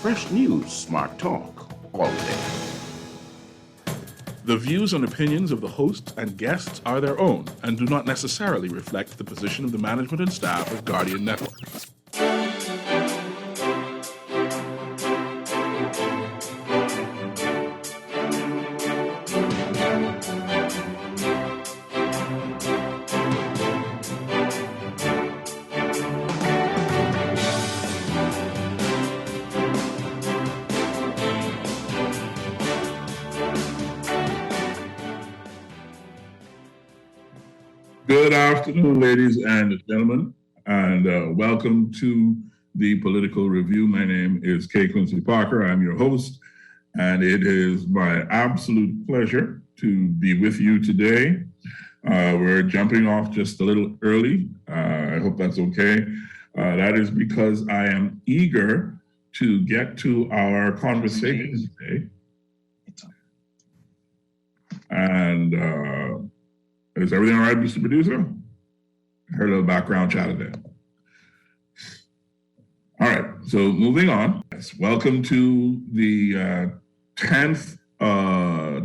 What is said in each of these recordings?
Fresh news, smart talk, all day. The views and opinions of the hosts and guests are their own and do not necessarily reflect the position of the management and staff of Guardian Network. Good afternoon, ladies and gentlemen, and welcome to the Political Review. My name is Quincy Parker. I'm your host, and it is my absolute pleasure to be with you today. We're jumping off just a little early. I hope that's okay. That is because I am eager to get to our conversation today. And is everything all right, Mr. Producer? Heard a little background chatter there. All right, so moving on. Yes, welcome to the 10th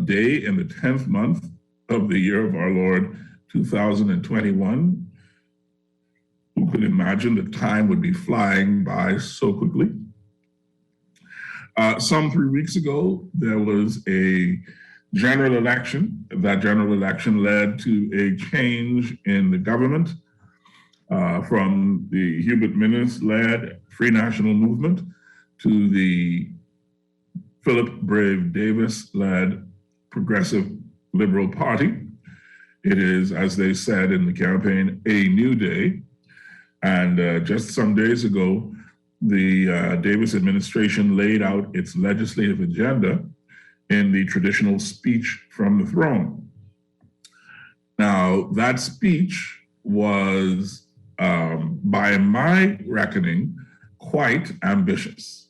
day in the 10th month of the year of our Lord, 2021. Who could imagine that time would be flying by so quickly? Some 3 weeks ago, there was a general election. That general election led to a change in the government from the Hubert Minnis-led Free National Movement to the Philip Brave Davis-led Progressive Liberal Party. It is, as they said in the campaign, a new day. And just some days ago, the Davis administration laid out its legislative agenda in the traditional speech from the throne. Now, that speech was, by my reckoning, quite ambitious.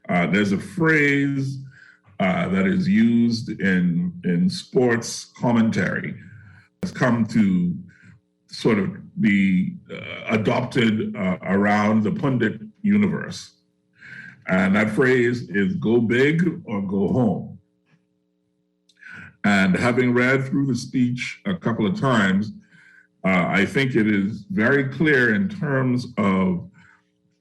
There's a phrase that is used in sports commentary that's come to sort of be adopted around the pundit universe. And that phrase is go big or go home. And having read through the speech a couple of times, I think it is very clear in terms of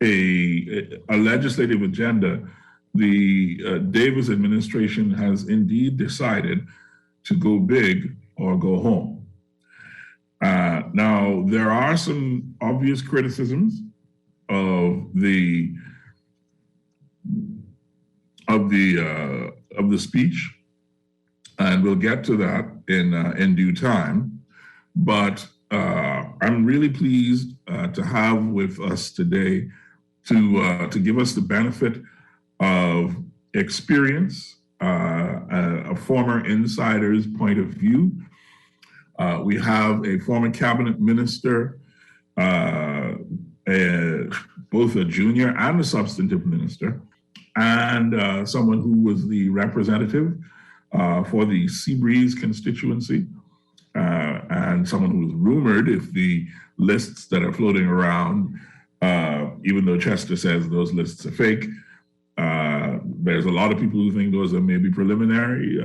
a legislative agenda. The Davis administration has indeed decided to go big or go home. Now, there are some obvious criticisms of the speech, and we'll get to that in due time. But I'm really pleased to have with us today to give us the benefit of experience, a former insider's point of view. We have a former cabinet minister, both a junior and a substantive minister, and someone who was the representative for the Seabreeze constituency, and someone who was rumored, if the lists that are floating around, even though Chester says those lists are fake, there's a lot of people who think those are maybe preliminary,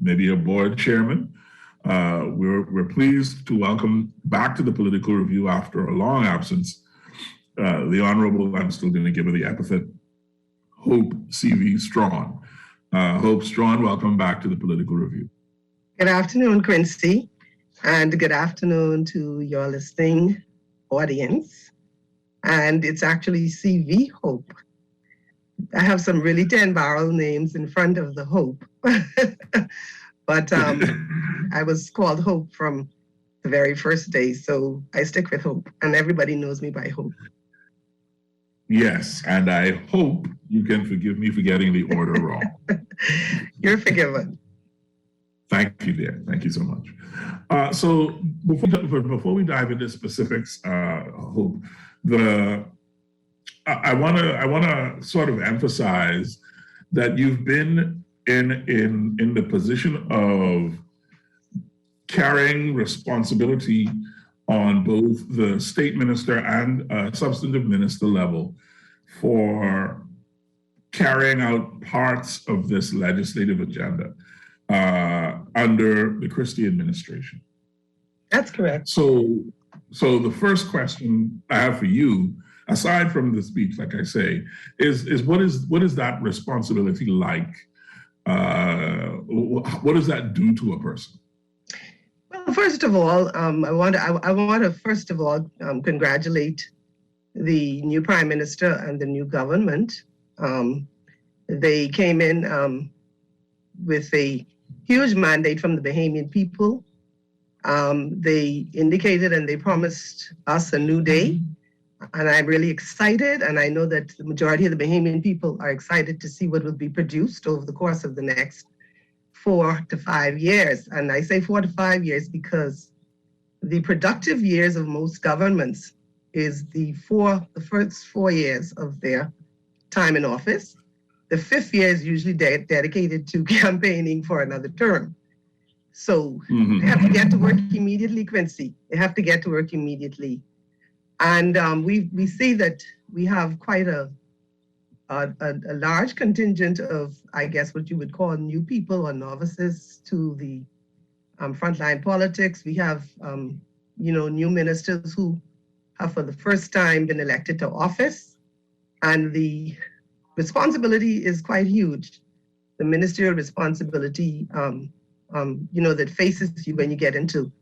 maybe a board chairman. We're pleased to welcome back to the Political Review after a long absence, the Honorable, I'm still going to give her the epithet, Hope C.V. Strawn. Hope Strawn, welcome back to the Political Review. Good afternoon, Quincy, and good afternoon to your listening audience. And it's actually C.V. Hope. I have some really 10-barrel names in front of the Hope. But I was called Hope from the very first day, so I stick with Hope, and everybody knows me by Hope. Yes, and I hope you can forgive me for getting the order wrong. You're forgiven. Thank you, dear. Thank you so much. So before we dive into specifics, Hope, I want to sort of emphasize that you've been in the position of carrying responsibility on both the state minister and substantive minister level for carrying out parts of this legislative agenda under the Christie administration. That's correct. So the first question I have for you, aside from the speech, like I say, is what is that responsibility like? What does that do to a person? Well, first of all, I want to first of all congratulate the new Prime Minister and the new government. They came in with a huge mandate from the Bahamian people. They indicated and they promised us a new day. And I'm really excited. And I know that the majority of the Bahamian people are excited to see what will be produced over the course of the next 4 to 5 years. And I say 4 to 5 years because the productive years of most governments is the first 4 years of their time in office. The 5th year is usually dedicated to campaigning for another term. So they have to get to work immediately, Quincy. They have to get to work immediately. And we see that we have quite a large contingent of, I guess, what you would call new people or novices to the frontline politics. We have, new ministers who have for the first time been elected to office. And the responsibility is quite huge. The ministerial responsibility, that faces you when you get into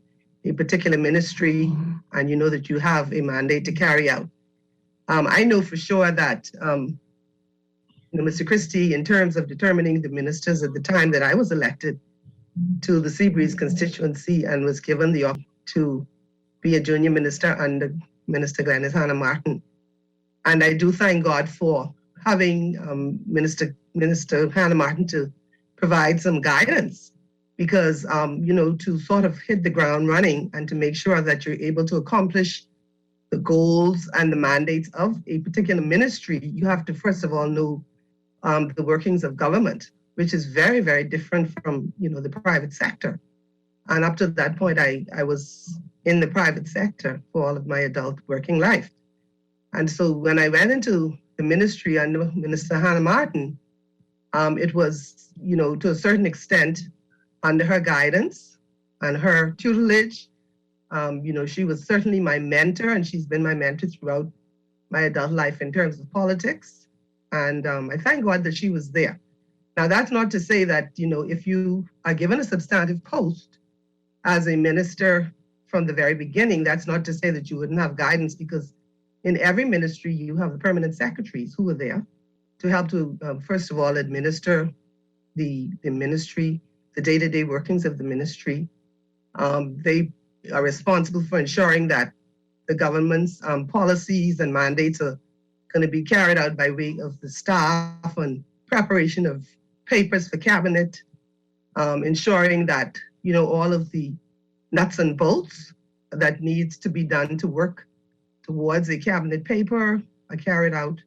a particular ministry and you know that you have a mandate to carry out. I know for sure that, Mr. Christie, in terms of determining the ministers at the time that I was elected to the Seabreeze constituency and was given the opportunity to be a junior minister under Minister Glenys Hannah Martin. And I do thank God for having Minister Hannah Martin to provide some guidance because, to sort of hit the ground running and to make sure that you're able to accomplish the goals and the mandates of a particular ministry, you have to, first of all, know the workings of government, which is very, very different from, the private sector. And up to that point, I was in the private sector for all of my adult working life. And so when I went into the ministry under Minister Hannah Martin, it was, to a certain extent, under her guidance and her tutelage. She was certainly my mentor, and she's been my mentor throughout my adult life in terms of politics. And I thank God that she was there. Now, that's not to say that, if you are given a substantive post as a minister from the very beginning, that's not to say that you wouldn't have guidance, because in every ministry, you have the permanent secretaries who are there to help to, first of all, administer the ministry, the day-to-day workings of the ministry. They are responsible for ensuring that the government's policies and mandates are going to be carried out by way of the staff and preparation of papers for cabinet, ensuring that, all of the nuts and bolts that needs to be done to work towards a cabinet paper are carried out.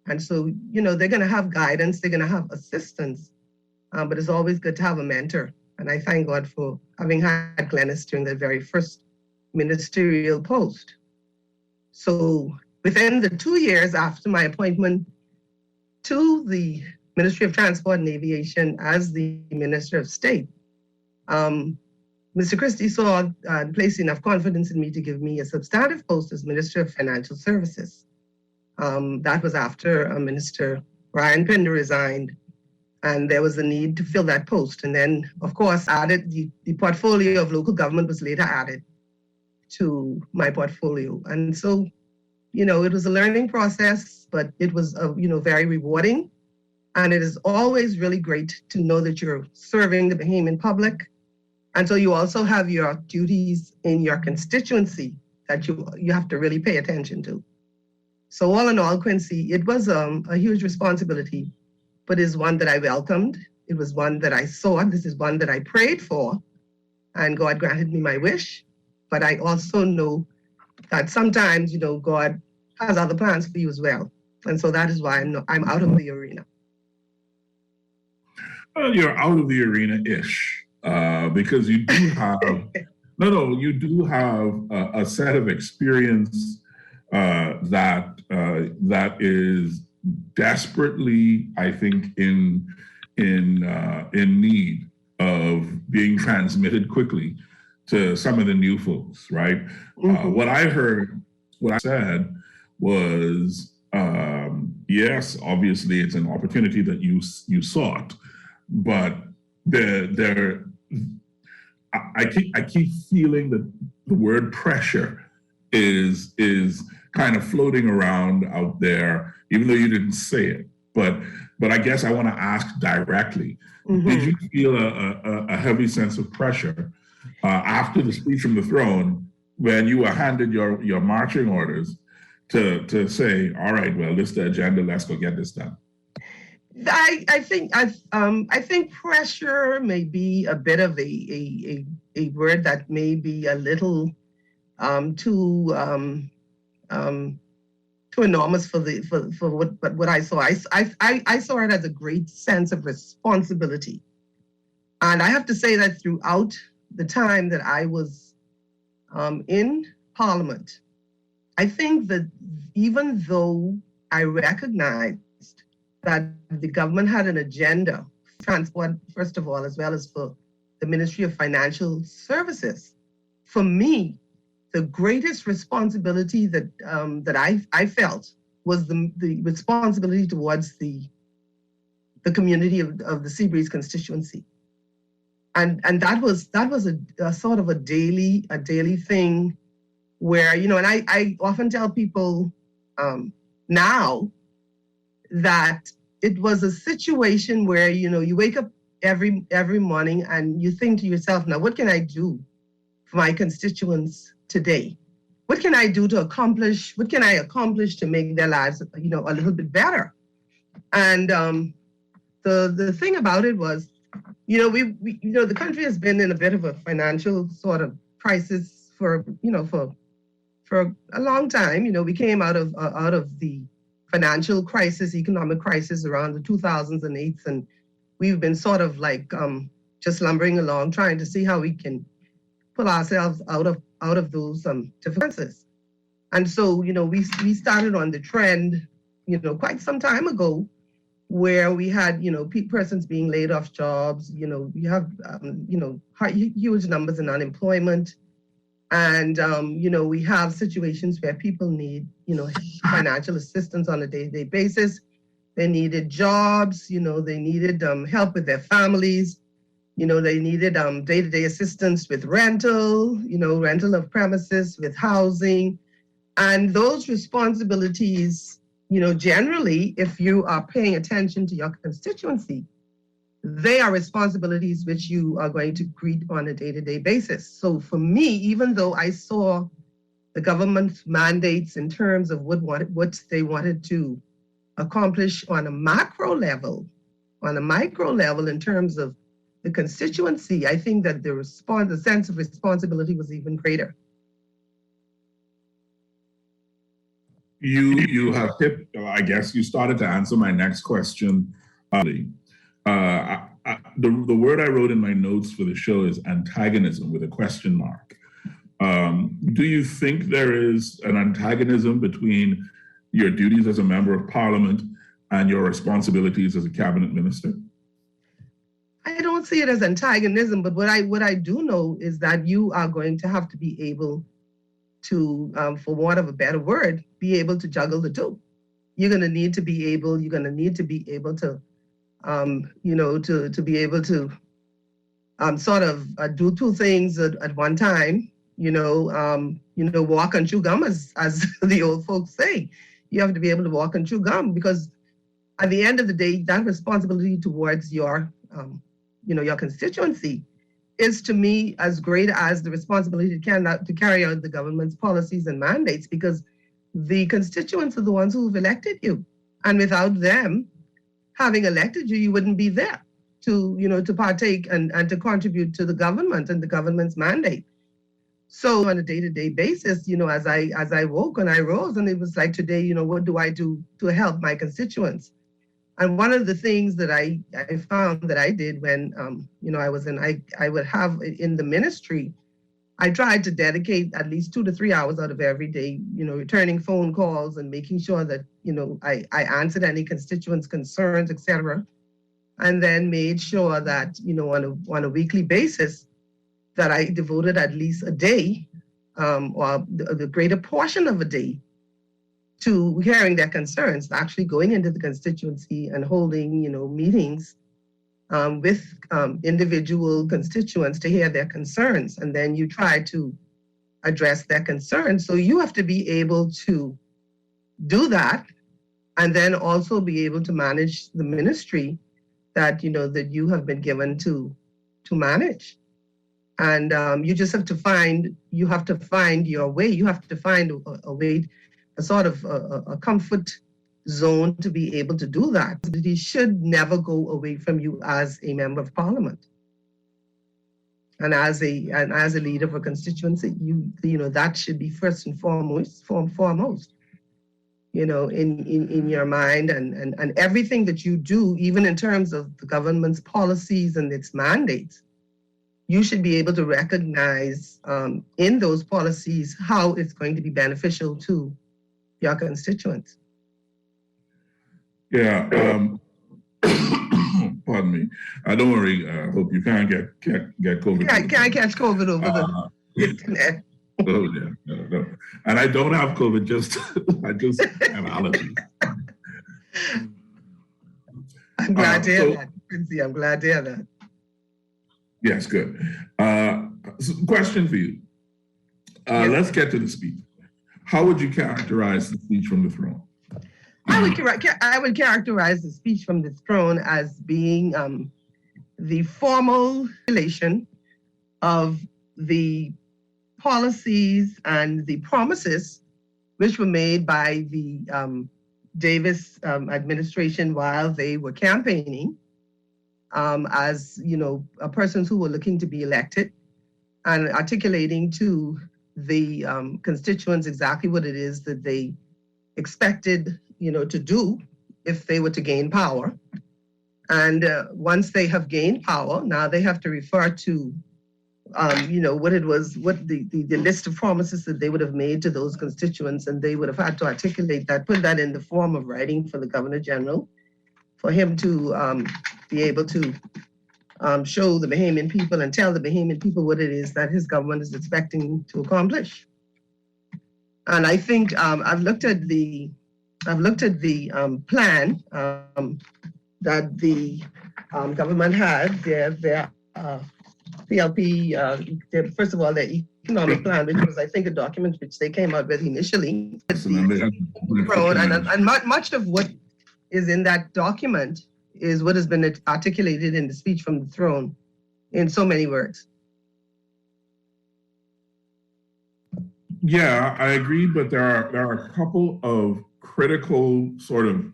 And so, they're going to have guidance, they're going to have assistance, but it's always good to have a mentor. And I thank God for having had Glenys during the very first ministerial post. So within the 2 years after my appointment to the Ministry of Transport and Aviation as the Minister of State, Mr. Christie saw and placed enough confidence in me to give me a substantive post as Minister of Financial Services. That was after Minister Ryan Pinder resigned, and there was a need to fill that post. And then, of course, the portfolio of local government was later added to my portfolio. And so, it was a learning process, but it was, very rewarding. And it is always really great to know that you're serving the Bahamian public. And so you also have your duties in your constituency that you have to really pay attention to. So all in all, Quincy, it was a huge responsibility, but is one that I welcomed. It was one that I saw. This is one that I prayed for, and God granted me my wish. But I also know that sometimes, God has other plans for you as well. And so that is why I'm out of the arena. Well, you're out of the arena-ish, because you do have, you do have a set of experience that is desperately, I think, in need of being transmitted quickly to some of the new folks, right? What I heard, what I said was, yes, obviously it's an opportunity that you sought, but I keep feeling that the word pressure is kind of floating around out there, even though you didn't say it. But I guess I want to ask directly: did you feel a heavy sense of pressure after the speech from the throne when you were handed your marching orders to say, "All right, well, this is the agenda. Let's go get this done"? I think pressure may be a bit of a word that may be a little too enormous for what I saw. I saw it as a great sense of responsibility, and I have to say that throughout the time that I was in Parliament, I think that even though I recognized that the government had an agenda, transport, first of all, as well as for the Ministry of Financial Services. For me, the greatest responsibility that I felt was the responsibility towards the community of the Seabreeze constituency, and that was a sort of a daily thing, where and I often tell people now that it was a situation where you wake up every morning and you think to yourself, now what can I do for my constituents today? What can I do to accomplish? What can I accomplish to make their lives a little bit better? And the thing about it was, we the country has been in a bit of a financial sort of crisis for a long time. We came out of the financial crisis, economic crisis around the 2008s, and we've been sort of like just lumbering along, trying to see how we can pull ourselves out of those differences. And so, we started on the trend, quite some time ago, where we had, persons being laid off jobs. We have, huge numbers in unemployment. And, we have situations where people need, financial assistance on a day-to-day basis. They needed jobs, they needed help with their families. They needed day-to-day assistance with rental, rental of premises, with housing. And those responsibilities, generally, if you are paying attention to your constituency, they are responsibilities which you are going to greet on a day-to-day basis. So for me, even though I saw the government's mandates in terms of what they wanted to accomplish on a macro level, on a micro level in terms of the constituency, I think that the sense of responsibility was even greater. You have hit, I guess you started to answer my next question. The word I wrote in my notes for the show is antagonism with a question mark. Do you think there is an antagonism between your duties as a member of Parliament and your responsibilities as a cabinet minister? I don't see it as antagonism, but what I do know is that you are going to have to be able to, for want of a better word, be able to juggle the two. You're going to need to be able to, to be able to sort of do two things at one time. Walk and chew gum, as the old folks say. You have to be able to walk and chew gum, because at the end of the day, that responsibility towards your constituency is, to me, as great as the responsibility to carry out the government's policies and mandates, because the constituents are the ones who've elected you. And without them having elected you, you wouldn't be there to partake and to contribute to the government and the government's mandate. So on a day-to-day basis, as I woke and I rose, and it was like, today, what do I do to help my constituents? And one of the things that I found that I did when, I would have in the ministry, I tried to dedicate at least 2 to 3 hours out of every day, returning phone calls and making sure that, I answered any constituents' concerns, etc. And then made sure that, on a weekly basis, that I devoted at least a day or the greater portion of a day to hearing their concerns, actually going into the constituency and holding, meetings with individual constituents to hear their concerns. And then you try to address their concerns. So you have to be able to do that and then also be able to manage the ministry that, that you have been given to manage. And you just have to find your way. You have to find a way, a sort of a comfort zone to be able to do that. He should never go away from you as a member of parliament. And as a leader of a constituency, that should be first and foremost, in your mind and everything that you do, even in terms of the government's policies and its mandates. You should be able to recognize in those policies how it's going to be beneficial to your constituents. Yeah. Pardon me. Don't worry. Hope you can't get COVID. Can't catch COVID over the internet. Oh yeah, no. And I don't have COVID. I just have allergies. I'm glad to hear that, Quincy. I'm glad to hear that. Yes, good. Question for you. Yes. Let's get to the speech. How would you characterize the speech from the throne? I would characterize the speech from the throne as being the formal relation of the policies and the promises which were made by the Davis administration while they were campaigning as persons who were looking to be elected, and articulating to the constituents exactly what it is that they expected to do if they were to gain power. And once they have gained power, now they have to refer to what the list of promises that they would have made to those constituents, and they would have had to articulate that, put that in the form of writing for the Governor General, for him to be able to show the Bahamian people and tell the Bahamian people what it is that his government is expecting to accomplish. And I think I've looked at the plan that the government had. Their PLP, first of all, their economic plan, which was, I think, a document which they came out with initially. And much of what is in that document is what has been articulated in the speech from the throne in so many words. Yeah, I agree, but there are a couple of critical sort of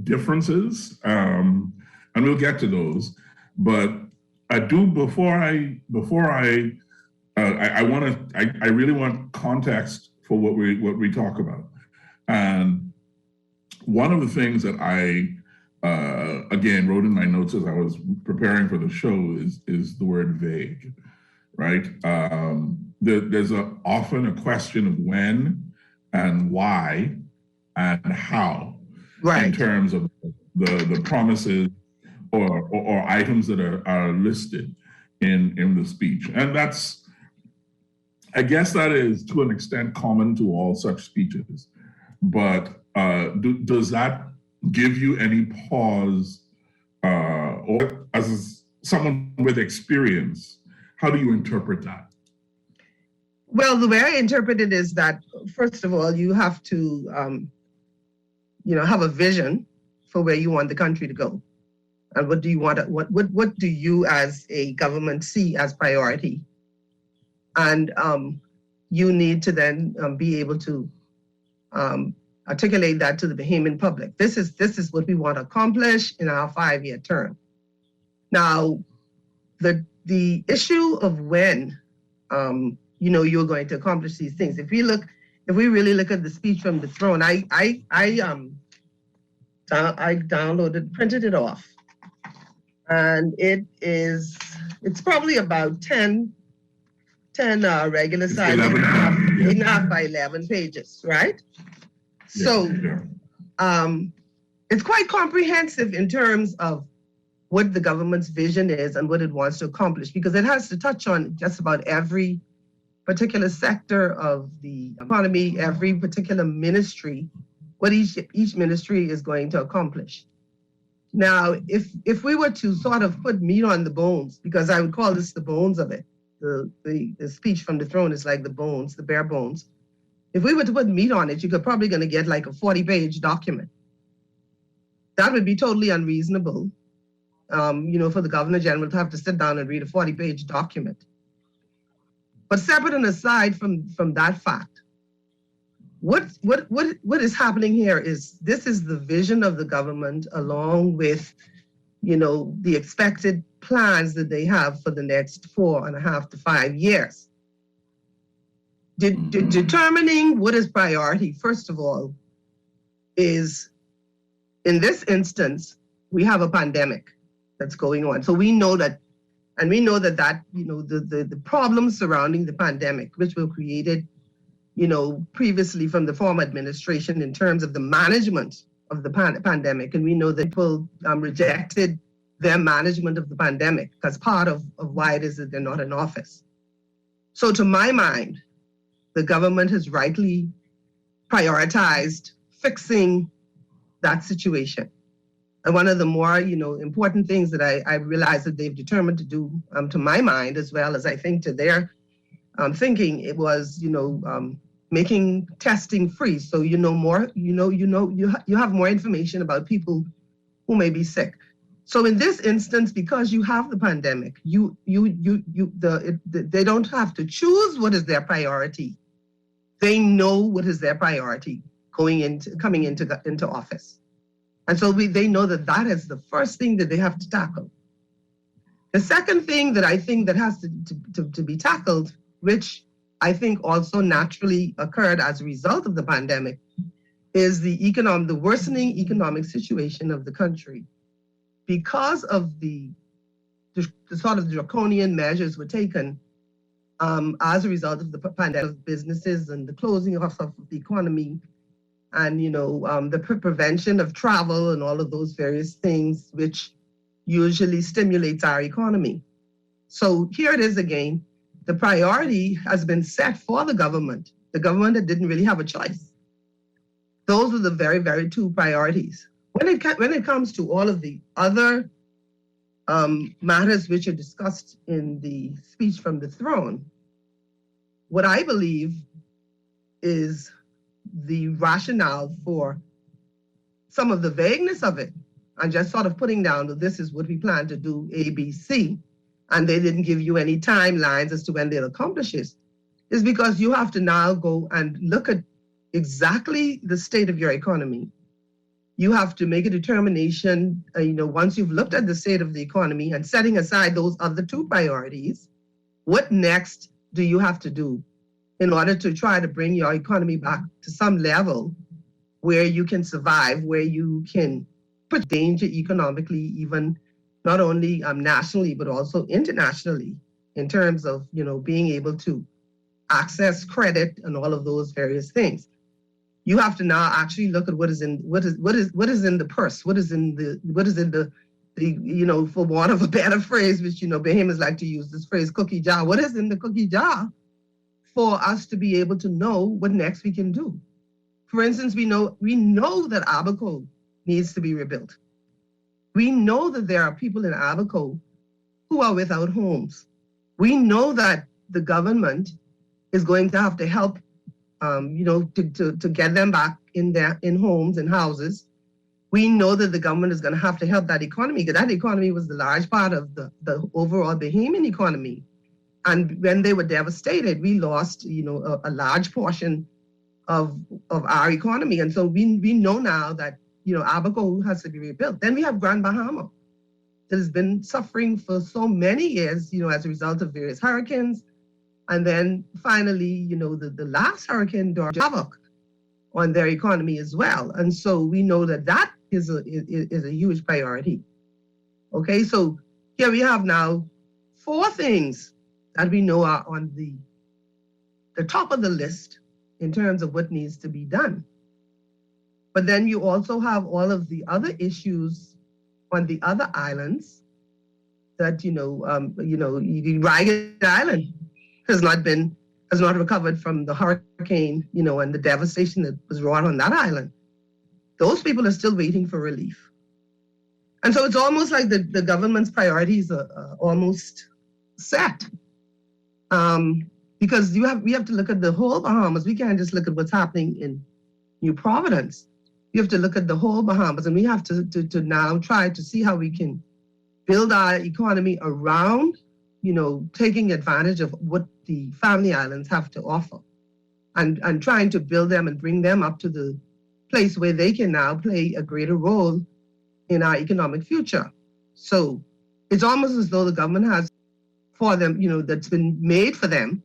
differences, and we'll get to those. But I do I really want context for what we talk about. And one of the things that I again wrote in my notes as I was preparing for the show is the word vague, right? There's often a question of when and why and how, right, in terms of the promises or items that are listed in the speech. And I guess that is to an extent common to all such speeches. But does that give you any pause, or as someone with experience, how do you interpret that? Well, the way I interpret it is that, first of all, you have to, have a vision for where you want the country to go. And what do you want? What do you as a government see as priority? And you need to then be able to articulate that to the Bahamian public. This is what we want to accomplish in our 5-year term. Now, the issue of when you're going to accomplish these things. If we really look at the speech from the throne, I downloaded, printed it off. And it's probably about 10 10 regular It's size, 11 and a half, yeah. 8.5 by 11 pages, right? Yeah, So yeah. it's quite comprehensive in terms of what the government's vision is and what it wants to accomplish, because it has to touch on just about every particular sector of the economy, every particular ministry, what each ministry is going to accomplish. Now, if we were to sort of put meat on the bones, because I would call this the bones of it, the speech from the throne is like the bones, the bare bones. If we were to put meat on it, you're probably going to get like a 40-page document. That would be totally unreasonable, for the Governor General to have to sit down and read a 40-page document. But separate and aside from that fact, what is happening here is this is the vision of the government along with, the expected plans that they have for the next 4.5 to 5 years. Determining what is priority, first of all, is in this instance, we have a pandemic that's going on. So we know that, and we know that the problems surrounding the pandemic, which were created, previously from the former administration in terms of the management of the pandemic. And we know that people rejected their management of the pandemic as part of why it is that they're not in office. So to my mind, the government has rightly prioritized fixing that situation. And one of the more, important things that I realize that they've determined to do, to my mind, as well as I think to their thinking, it was, making testing free. So you have more information about people who may be sick. So in this instance, because you have the pandemic, they don't have to choose what is their priority. They know what is their priority coming into office. And so they know that is the first thing that they have to tackle. The second thing that I think that has to be tackled, which I think also naturally occurred as a result of the pandemic, is the worsening economic situation of the country. Because of the sort of draconian measures were taken as a result of the pandemic, businesses and the closing of the economy, and the prevention of travel and all of those various things which usually stimulates our economy. So here it is again. The priority has been set for the government that didn't really have a choice. Those are the very, very two priorities. When it comes to all of the other matters which are discussed in the speech from the throne, what I believe is the rationale for some of the vagueness of it and just sort of putting down that this is what we plan to do, A, B, C, and they didn't give you any timelines as to when they'll accomplish it, is because you have to now go and look at exactly the state of your economy. You have to make a determination, once you've looked at the state of the economy and setting aside those other two priorities, what next do you have to do in order to try to bring your economy back to some level where you can survive, where you can put danger economically, even not only nationally, but also internationally, in terms of, being able to access credit and all of those various things. You have to now actually look at what is in the purse, what is in the for want of a better phrase, which Bahamians like to use this phrase, cookie jar. What is in the cookie jar for us to be able to know what next we can do? For instance, we know that Abaco needs to be rebuilt. We know that there are people in Abaco who are without homes. We know that the government is going to have to help to get them back in homes and houses. We know that the government is going to have to help that economy, because that economy was the large part of the overall Bahamian economy. And when they were devastated, we lost, a large portion of our economy. And so we know now that, Abaco has to be rebuilt. Then we have Grand Bahama that has been suffering for so many years, as a result of various hurricanes. And then finally, the last hurricane brought havoc on their economy as well. And so we know that is a huge priority. Okay, so here we have now 4 things that we know are on the the top of the list in terms of what needs to be done. But then you also have all of the other issues on the other islands that, the Ragged Island has not recovered from the hurricane, and the devastation that was wrought on that island. Those people are still waiting for relief. And so it's almost like the government's priorities are almost set. Because we have to look at the whole Bahamas. We can't just look at what's happening in New Providence. We have to look at the whole Bahamas, and we have to now try to see how we can build our economy around, taking advantage of what the family islands have to offer, and trying to build them and bring them up to the place where they can now play a greater role in our economic future. So it's almost as though the government has for them, that's been made for them.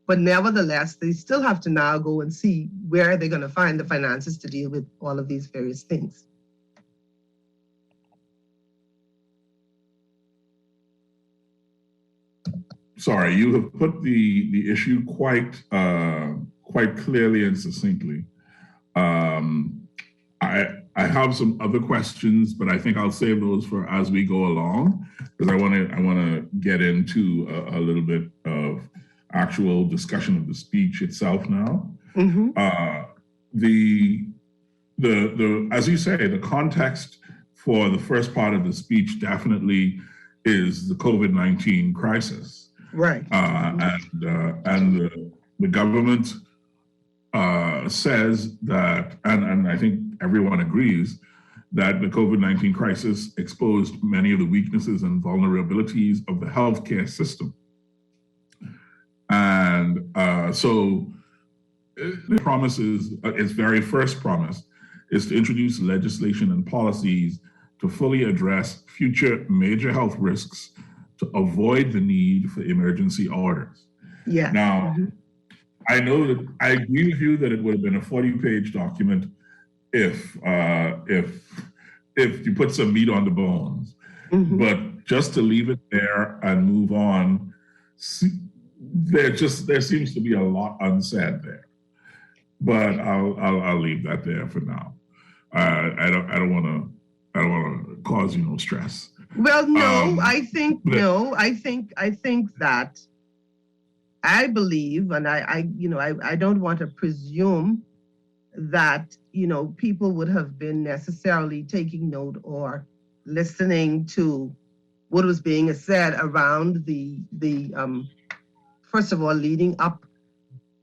But nevertheless, they still have to now go and see where they're going to find the finances to deal with all of these various things. Sorry, you have put the issue quite clearly and succinctly. I have some other questions, but I think I'll save those for as we go along, because I want to get into a little bit of actual discussion of the speech itself now. Mm-hmm. As you say, the context for the first part of the speech definitely is the COVID-19 crisis. Right. And the government says that, and I think everyone agrees, that the COVID-19 crisis exposed many of the weaknesses and vulnerabilities of the healthcare system. And so the promises, its very first promise is to introduce legislation and policies to fully address future major health risks to avoid the need for emergency orders. Yeah. Now, I know that I agree with you that it would have been a 40-page document if you put some meat on the bones. Mm-hmm. But just to leave it there and move on, there seems to be a lot unsaid there. But I'll leave that there for now. I don't want to cause you no stress. Well, no, I think that I believe, and I don't want to presume that, people would have been necessarily taking note or listening to what was being said around the first of all, leading up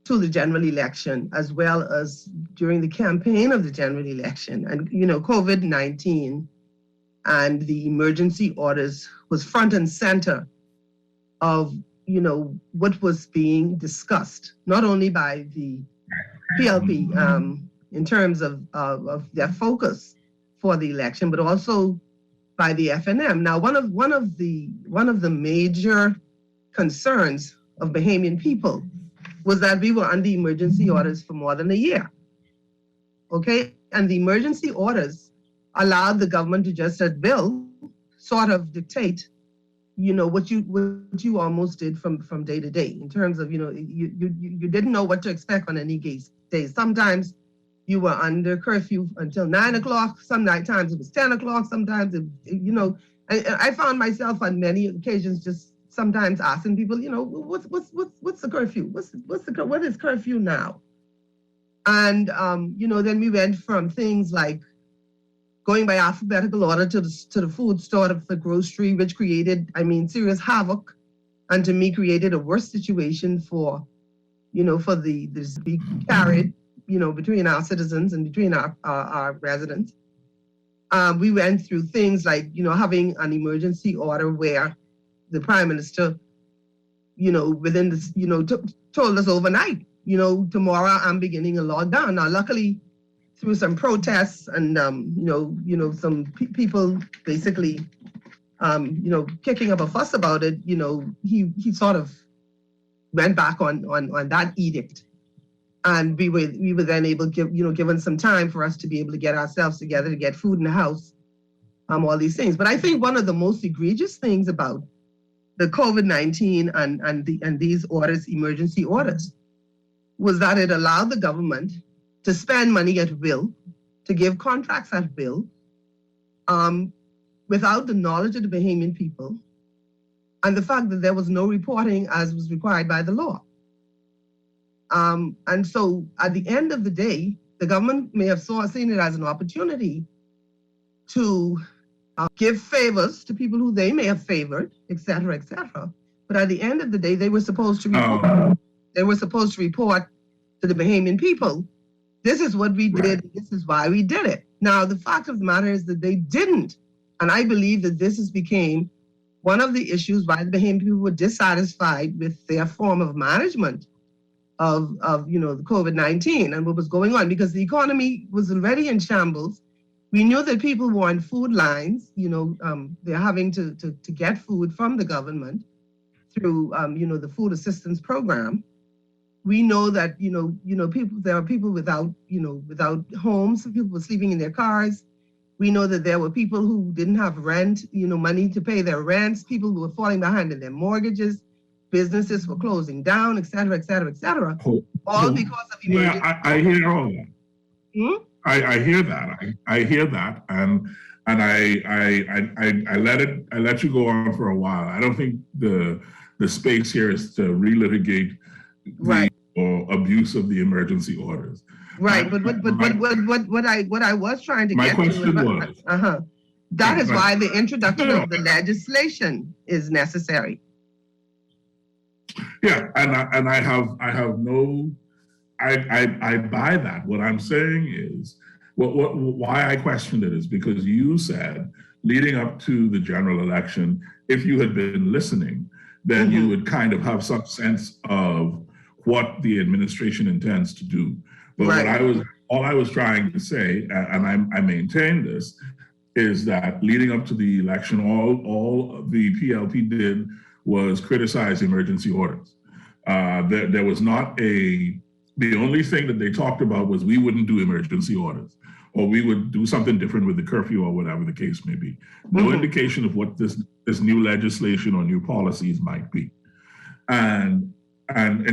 to the general election, as well as during the campaign of the general election. And, COVID-19 and the emergency orders was front and center of, what was being discussed, not only by the PLP in terms of their focus for the election, but also by the FNM. Now, one of the major concerns of Bahamian people was that we were under emergency orders for more than a year. Okay, and the emergency orders allowed the government to just at will sort of dictate, what you almost did from day to day in terms of, you didn't know what to expect on any day. Sometimes you were under curfew until 9 o'clock. Some night times it was 10 o'clock. Sometimes, I found myself on many occasions just sometimes asking people, what's the curfew? What is curfew now? And then we went from things like going by alphabetical order to the food store for grocery, which created, serious havoc, and to me created a worse situation for the be carried, between our citizens and between our residents. We went through things like, having an emergency order where the Prime Minister, within this, told us overnight, tomorrow I'm beginning a lockdown. Now, luckily, through some protests and, some people basically, kicking up a fuss about it, he sort of went back on that edict. And we were then able to given some time for us to be able to get ourselves together, to get food in the house, all these things. But I think one of the most egregious things about the COVID-19 and these orders, emergency orders, was that it allowed the government to spend money at will, to give contracts at will, without the knowledge of the Bahamian people, and the fact that there was no reporting as was required by the law. And so at the end of the day, the government may have seen it as an opportunity to give favors to people who they may have favored, et cetera, et cetera. But at the end of the day, they were supposed to report. They were supposed to report to the Bahamian people, this is what we did, right. This is why we did it. Now, the fact of the matter is that they didn't. And I believe that this became one of the issues why the Bahamian people were dissatisfied with their form of management of the COVID-19 and what was going on, because the economy was already in shambles. We knew that people were on food lines, they're having to get food from the government through, the food assistance program. We know that, there are people without homes, people were sleeping in their cars. We know that there were people who didn't have rent, money to pay their rents, people who were falling behind in their mortgages, businesses were closing down, et cetera, et cetera, et cetera. All because of emergency. Yeah, I hear all that. Hmm? I hear that. I hear that, and I let you go on for a while. I don't think the space here is to relitigate the abuse of the emergency orders. Right, but what I was trying to my get question to was that is why the introduction of the legislation is necessary. Yeah, and I have no. I buy that. What I'm saying is, why I questioned it is because you said, leading up to the general election, if you had been listening, then you would kind of have some sense of what the administration intends to do. But all I was trying to say, and I maintain this, is that leading up to the election, all the PLP did was criticize emergency orders. There was not the only thing that they talked about was we wouldn't do emergency orders, or we would do something different with the curfew or whatever the case may be. No indication of what this new legislation or new policies might be. And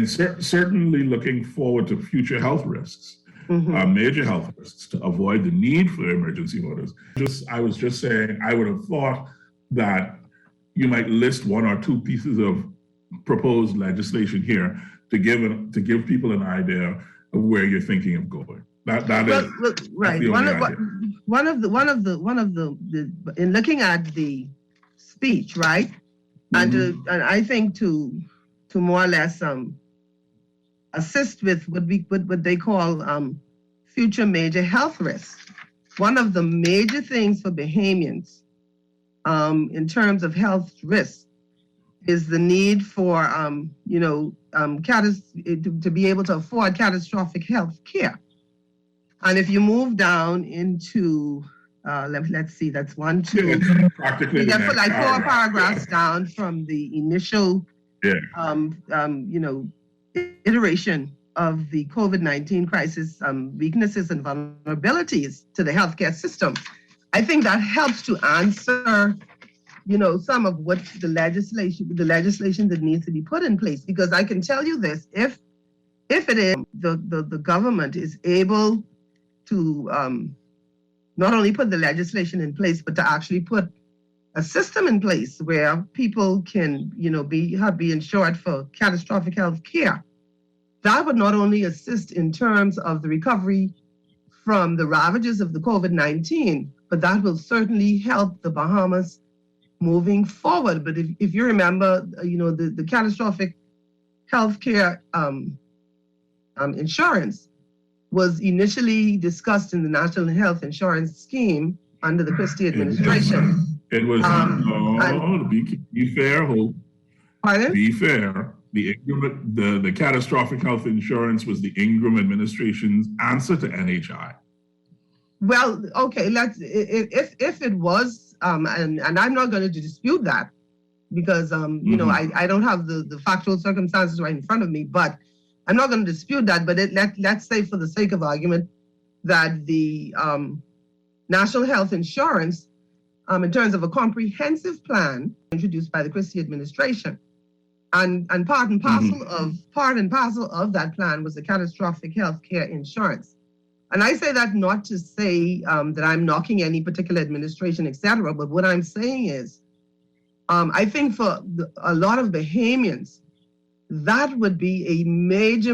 certainly looking forward to future health risks, major health risks, to avoid the need for emergency orders. I was just saying, I would have thought that you might list one or two pieces of proposed legislation here to give people an idea of where you're thinking of going. That is right. One of the in looking at the speech, right, and I think to more or less assist with what they call future major health risks. One of the major things for Bahamians in terms of health risks is the need for to be able to afford catastrophic health care. And if you move down into let's see, that's 1, 2, practically you put like 4 paragraphs down from the initial iteration of the COVID-19 crisis, weaknesses and vulnerabilities to the healthcare system. I think that helps to answer, some of what the legislation that needs to be put in place. Because I can tell you this, if it is the government is able to not only put the legislation in place, but to actually put a system in place where people can, be insured for catastrophic health care, that would not only assist in terms of the recovery from the ravages of the COVID-19, but that will certainly help the Bahamas moving forward. But if you remember, the catastrophic healthcare insurance was initially discussed in the National Health Insurance Scheme under the Quincy administration. It was, be fair, Hope. Pardon? Be fair. The catastrophic health insurance was the Ingram administration's answer to NHI. Well, okay, if it was, and I'm not going to dispute that because, I don't have the factual circumstances right in front of me, but I'm not going to dispute that. But let's say for the sake of argument that the National Health Insurance, in terms of a comprehensive plan introduced by the Quincy administration, And part and parcel of that plan was the catastrophic healthcare insurance. And I say that not to say that I'm knocking any particular administration, et cetera, but what I'm saying is, I think for a lot of Bahamians, that would be a major,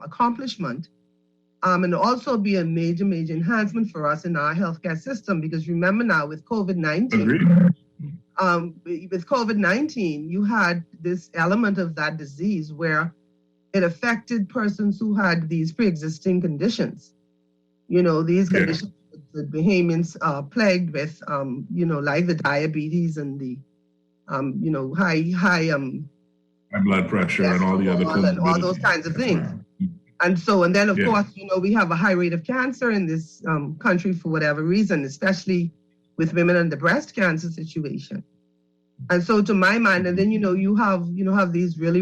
accomplishment, and also be a major enhancement for us in our healthcare system. Because remember now, with COVID-19, you had this element of that disease where it affected persons who had these pre-existing conditions. These conditions that Bahamians are plagued with, like the diabetes and the, high blood pressure and all the other and all those kinds of things. And then of course, we have a high rate of cancer in this country for whatever reason, especially with women in the breast cancer situation. And so to my mind, and then, you have these really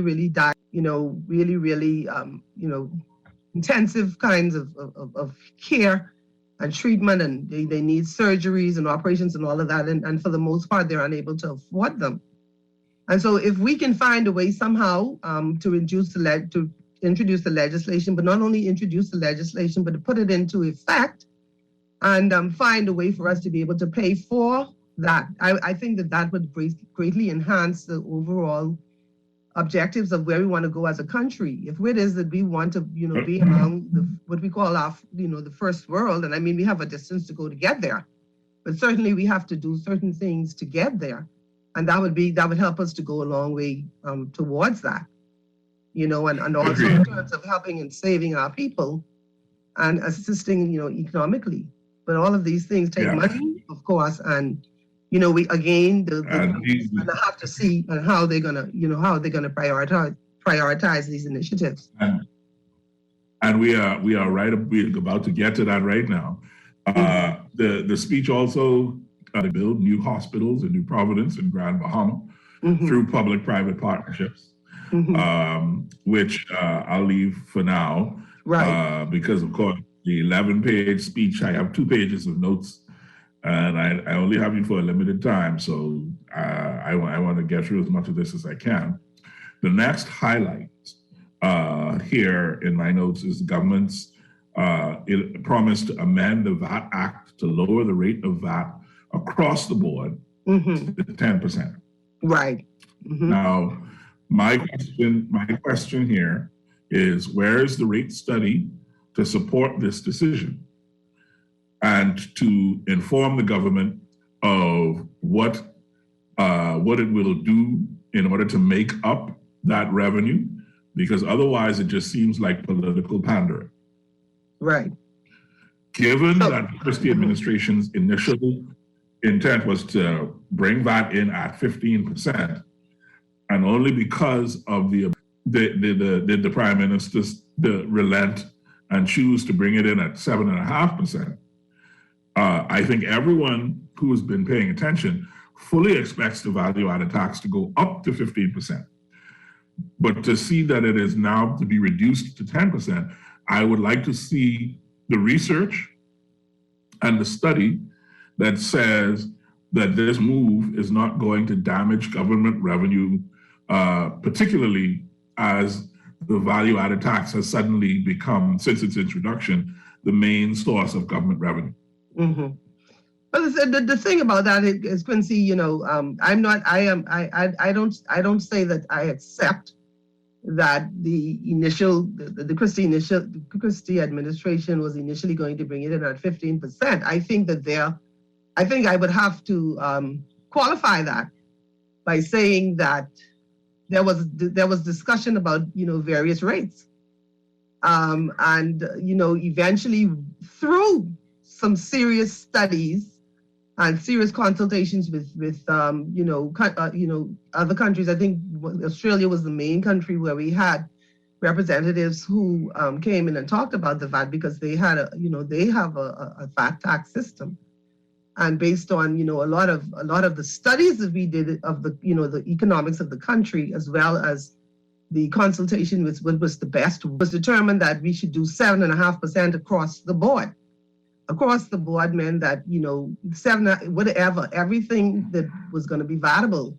intensive kinds of care and treatment, and they need surgeries and operations and all of that. And for the most part, they're unable to afford them. And so if we can find a way somehow to introduce the legislation, but not only introduce the legislation, but to put it into effect and find a way for us to be able to pay for that, I think that would greatly enhance the overall objectives of where we want to go as a country. If it is that we want to, be among what we call our, the first world, and I mean, we have a distance to go to get there, but certainly we have to do certain things to get there. And that would help us to go a long way towards that, and also in terms of helping and saving our people and assisting, economically. But all of these things take money, of course, and we again and have to see how they're gonna prioritize these initiatives. And we are we're about to get to that right now. The speech also to build new hospitals in New Providence and Grand Bahama through public-private partnerships, which I'll leave for now, because of course the 11-page speech, I have 2 pages of notes. And I only have you for a limited time, so I want to get through as much of this as I can. The next highlight here in my notes is the government's it promised to amend the VAT Act to lower the rate of VAT across the board to 10%. Right. Now, my question here is, where is the rate study to support this decision and to inform the government of what it will do in order to make up that revenue? Because otherwise it just seems like political pandering. Right. Given that the Christie administration's initial intent was to bring VAT in at 15%, and only because of the Prime Minister relent and choose to bring it in at 7.5%, I think everyone who has been paying attention fully expects the value-added tax to go up to 15%. But to see that it is now to be reduced to 10%, I would like to see the research and the study that says that this move is not going to damage government revenue, particularly as the value-added tax has suddenly become, since its introduction, the main source of government revenue. But the thing about that is, Quincy, I don't say that I accept that the Christie administration was initially going to bring it in at 15%. I think I would have to qualify that by saying that there was discussion about various rates, and eventually through some serious studies and serious consultations with other countries. I think Australia was the main country where we had representatives who came in and talked about the VAT, because they had they have a VAT tax system, and based on a lot of the studies that we did of the the economics of the country, as well as the consultation with what was the best, was determined that we should do 7.5% across the board. Across the board meant that, everything that was going to be vatable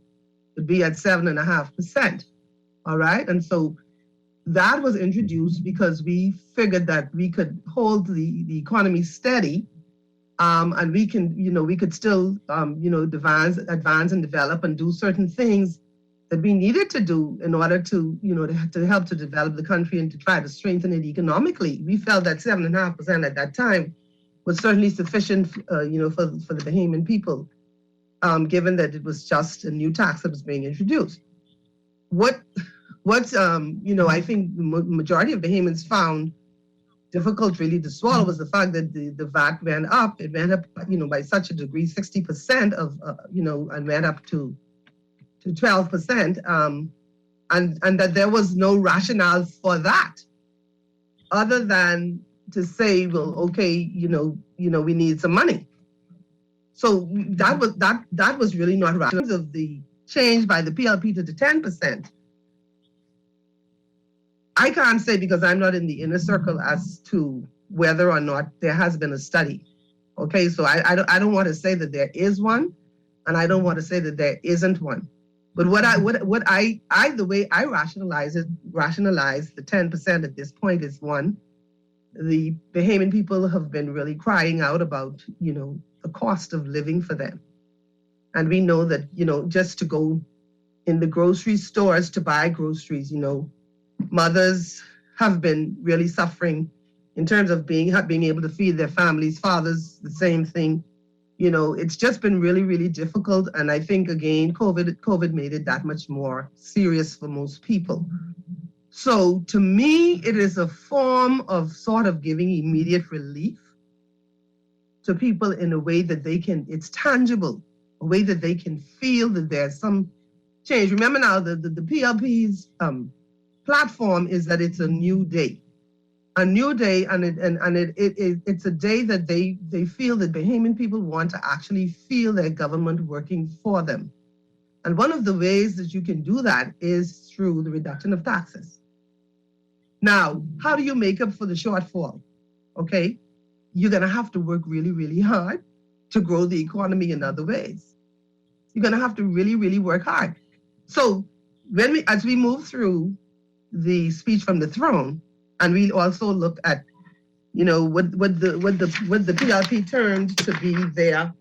would be at 7.5%. All right. And so that was introduced because we figured that we could hold the economy steady, and we could still, advance and develop and do certain things that we needed to do in order to, to help to develop the country and to try to strengthen it economically. We felt that 7.5% at that time was certainly sufficient, for the Bahamian people, given that it was just a new tax that was being introduced. I think the majority of Bahamians found difficult really to swallow was the fact that the VAT went up. It went up, by such a degree, 60% and went up to 12%, and that there was no rationale for that, other than to say, well, okay, we need some money. So that was really not rational. In terms of the change by the PLP to the 10%, I can't say because I'm not in the inner circle as to whether or not there has been a study. Okay, so I don't want to say that there is one, and I don't want to say that there isn't one. But the way I rationalize the 10% at this point is, one, the Bahamian people have been really crying out about, the cost of living for them. And we know that, just to go in the grocery stores to buy groceries, mothers have been really suffering in terms of being able to feed their families. Fathers, the same thing. It's just been really, really difficult. And I think, again, COVID made it that much more serious for most people. So to me, it is a form of sort of giving immediate relief to people in a way that it's tangible, a way that they can feel that there's some change. Remember now, the PLP's platform is that it's a new day, and it's a day that they feel that Bahamian people want to actually feel their government working for them. And one of the ways that you can do that is through the reduction of taxes. Now, how do you make up for the shortfall? Okay, you're going to have to work really, really hard to grow the economy in other ways. You're going to have to really, really work hard. So as we move through the speech from the throne, and we also look at, what the PLP termed to be their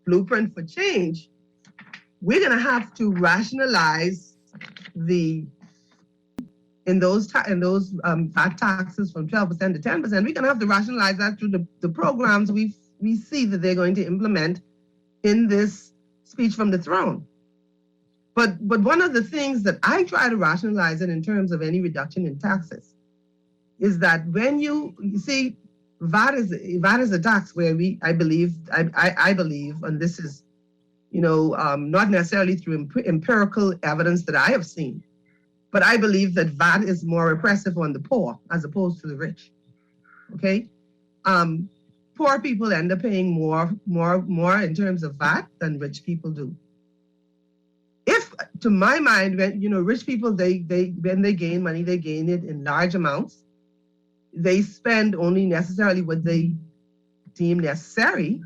blueprint for change, we're going to have to rationalize in those VAT taxes from 12% to 10%. We're going to have to rationalize that through the programs we see that they're going to implement in this speech from the throne. But one of the things that I try to rationalize it in terms of any reduction in taxes is that when you see VAT is a tax where I believe, and this is, not necessarily through empirical evidence that I have seen, but I believe that VAT is more oppressive on the poor as opposed to the rich. Okay, poor people end up paying more in terms of VAT than rich people do. If, to my mind, when rich people when they gain money, they gain it in large amounts. They spend only necessarily what they deem necessary.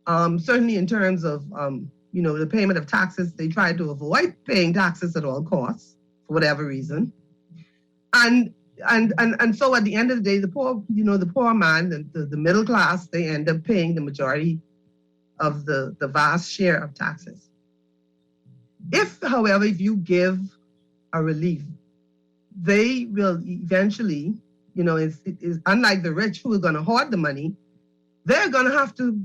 Certainly in terms of the payment of taxes, they try to avoid paying taxes at all costs for whatever reason. And so at the end of the day, the poor man, the middle class, they end up paying the majority of the vast share of taxes. However, if you give a relief, they will eventually, is unlike the rich who are going to hoard the money, they're going to have to,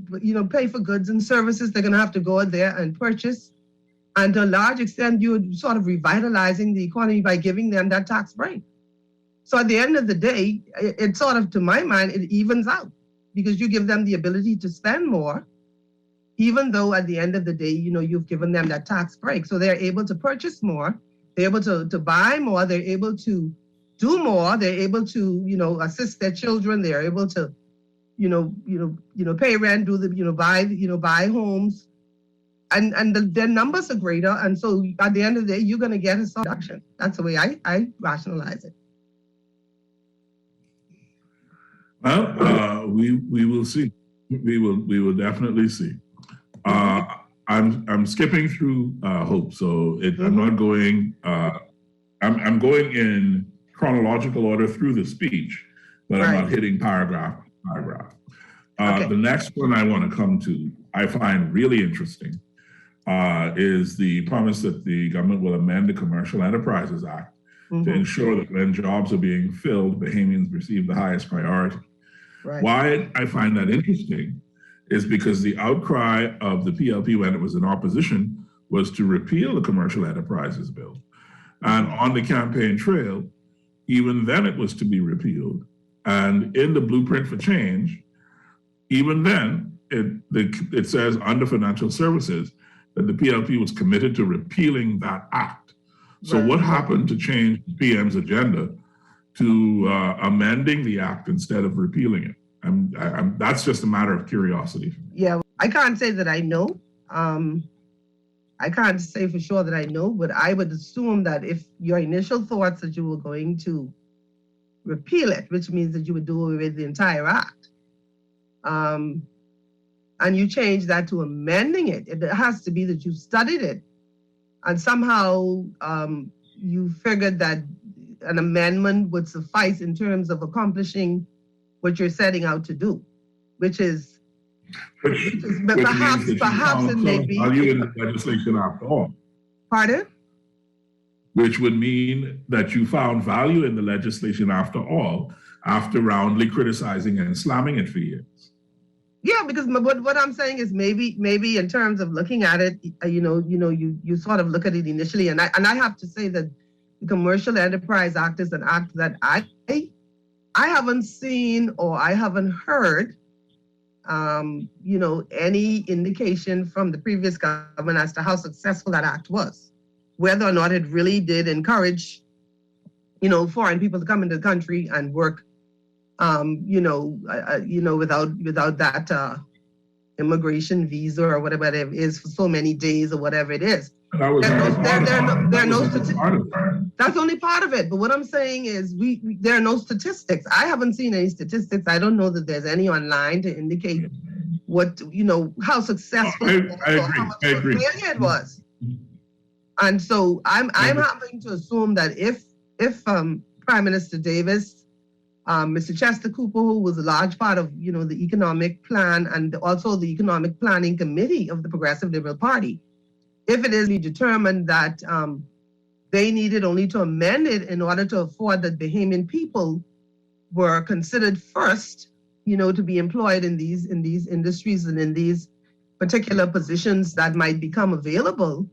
pay for goods and services. They're going to have to go out there and purchase. And to a large extent, you're sort of revitalizing the economy by giving them that tax break. So at the end of the day, it sort of, to my mind, it evens out because you give them the ability to spend more, even though at the end of the day, you've given them that tax break. So they're able to purchase more, they're able to buy more, they're able to do more, they're able to, assist their children, they're able to, pay rent, buy homes, and their numbers are greater. And so at the end of the day, you're going to get a reduction. That's the way I rationalize it. Well, we will see. We will definitely see. I'm skipping through Hope, so I'm Mhm. not going. I'm going in chronological order through the speech, but I'm Right. not hitting paragraph by paragraph. Okay. The next one I want to come to, I find really interesting, is the promise that the government will amend the Commercial Enterprises Act to Mhm. ensure that when jobs are being filled, Bahamians receive the highest priority. Right. Why I find that interesting is because the outcry of the PLP when it was in opposition was to repeal the Commercial Enterprises Bill. And on the campaign trail, even then it was to be repealed. And in the Blueprint for Change, even then, it says under financial services that the PLP was committed to repealing that act. So Right. what happened to change the PM's agenda to amending the act instead of repealing it? That's just a matter of curiosity. Yeah, I can't say that I know. I can't say for sure that I know, but I would assume that if your initial thoughts that you were going to repeal it, which means that you would do away with the entire act, and you change that to amending it, it has to be that you studied it and somehow you figured that an amendment would suffice in terms of accomplishing what you're setting out to do, which is perhaps it may be value in the legislation after all. Pardon? Which would mean that you found value in the legislation after all, after roundly criticizing and slamming it for years. Yeah, because what I'm saying is maybe in terms of looking at it, you sort of look at it initially, and I have to say that the Commercial Enterprise Act is an act that I haven't seen or I haven't heard, any indication from the previous government as to how successful that act was, whether or not it really did encourage, foreign people to come into the country and work, without that immigration visa or whatever it is for so many days or whatever it is. That's only part of it. But what I'm saying is there are no statistics. I haven't seen any statistics. I don't know that there's any online to indicate what, how successful how much of a failure it was. And so I'm having to assume that if Prime Minister Davis, Mr. Chester Cooper, who was a large part of, the economic plan and also the economic planning committee of the Progressive Liberal Party, if it is determined that they needed only to amend it in order to afford that Bahamian people were considered first, to be employed in these industries and in these particular positions that might become available.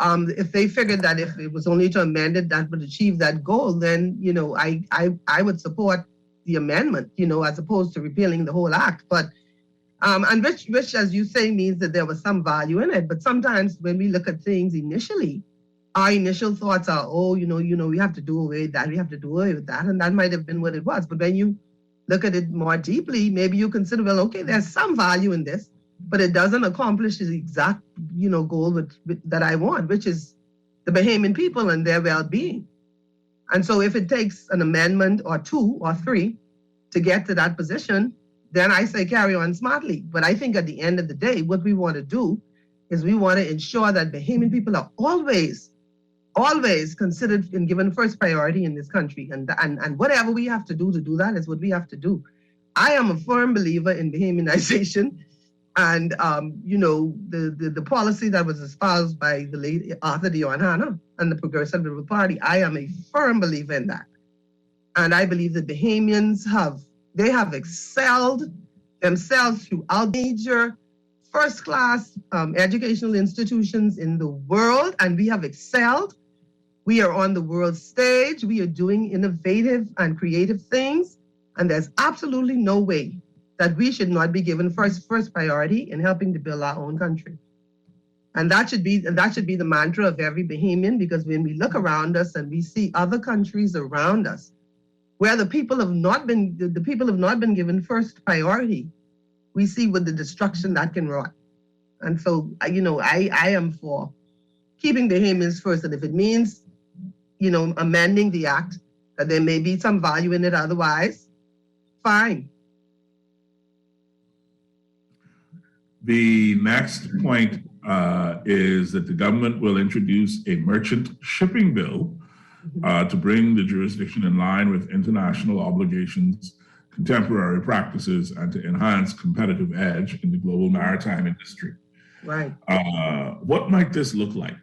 If they figured that if it was only to amend it that would achieve that goal, then I would support the amendment, as opposed to repealing the whole act. But and which, as you say, means that there was some value in it. But sometimes when we look at things initially, our initial thoughts are, we have to do away with that, we have to do away with that, and that might have been what it was. But when you look at it more deeply, maybe you consider, well, okay, there's some value in this, but it doesn't accomplish the exact, goal that I want, which is the Bahamian people and their well-being. And so if it takes an amendment or two or three to get to that position, then I say carry on smartly. But I think at the end of the day, what we want to do is we want to ensure that Bahamian people are always considered and given first priority in this country. And whatever we have to do that is what we have to do. I am a firm believer in Bahamianization. And, the policy that was espoused by the late Arthur Dion Hanna and the Progressive Liberal Party, I am a firm believer in that. And I believe that Bahamians have excelled themselves throughout major first-class educational institutions in the world, and we have excelled. We are on the world stage. We are doing innovative and creative things, and there's absolutely no way that we should not be given first priority in helping to build our own country. And that should be the mantra of every Bahamian, because when we look around us and we see other countries around us where the people have not been given first priority, we see what the destruction that can wrought. And so, I am for keeping Bahamians first. And if it means, amending the act, that there may be some value in it otherwise, fine. The next point is that the government will introduce a merchant shipping bill to bring the jurisdiction in line with international obligations, contemporary practices, and to enhance competitive edge in the global maritime industry. Right. What might this look like?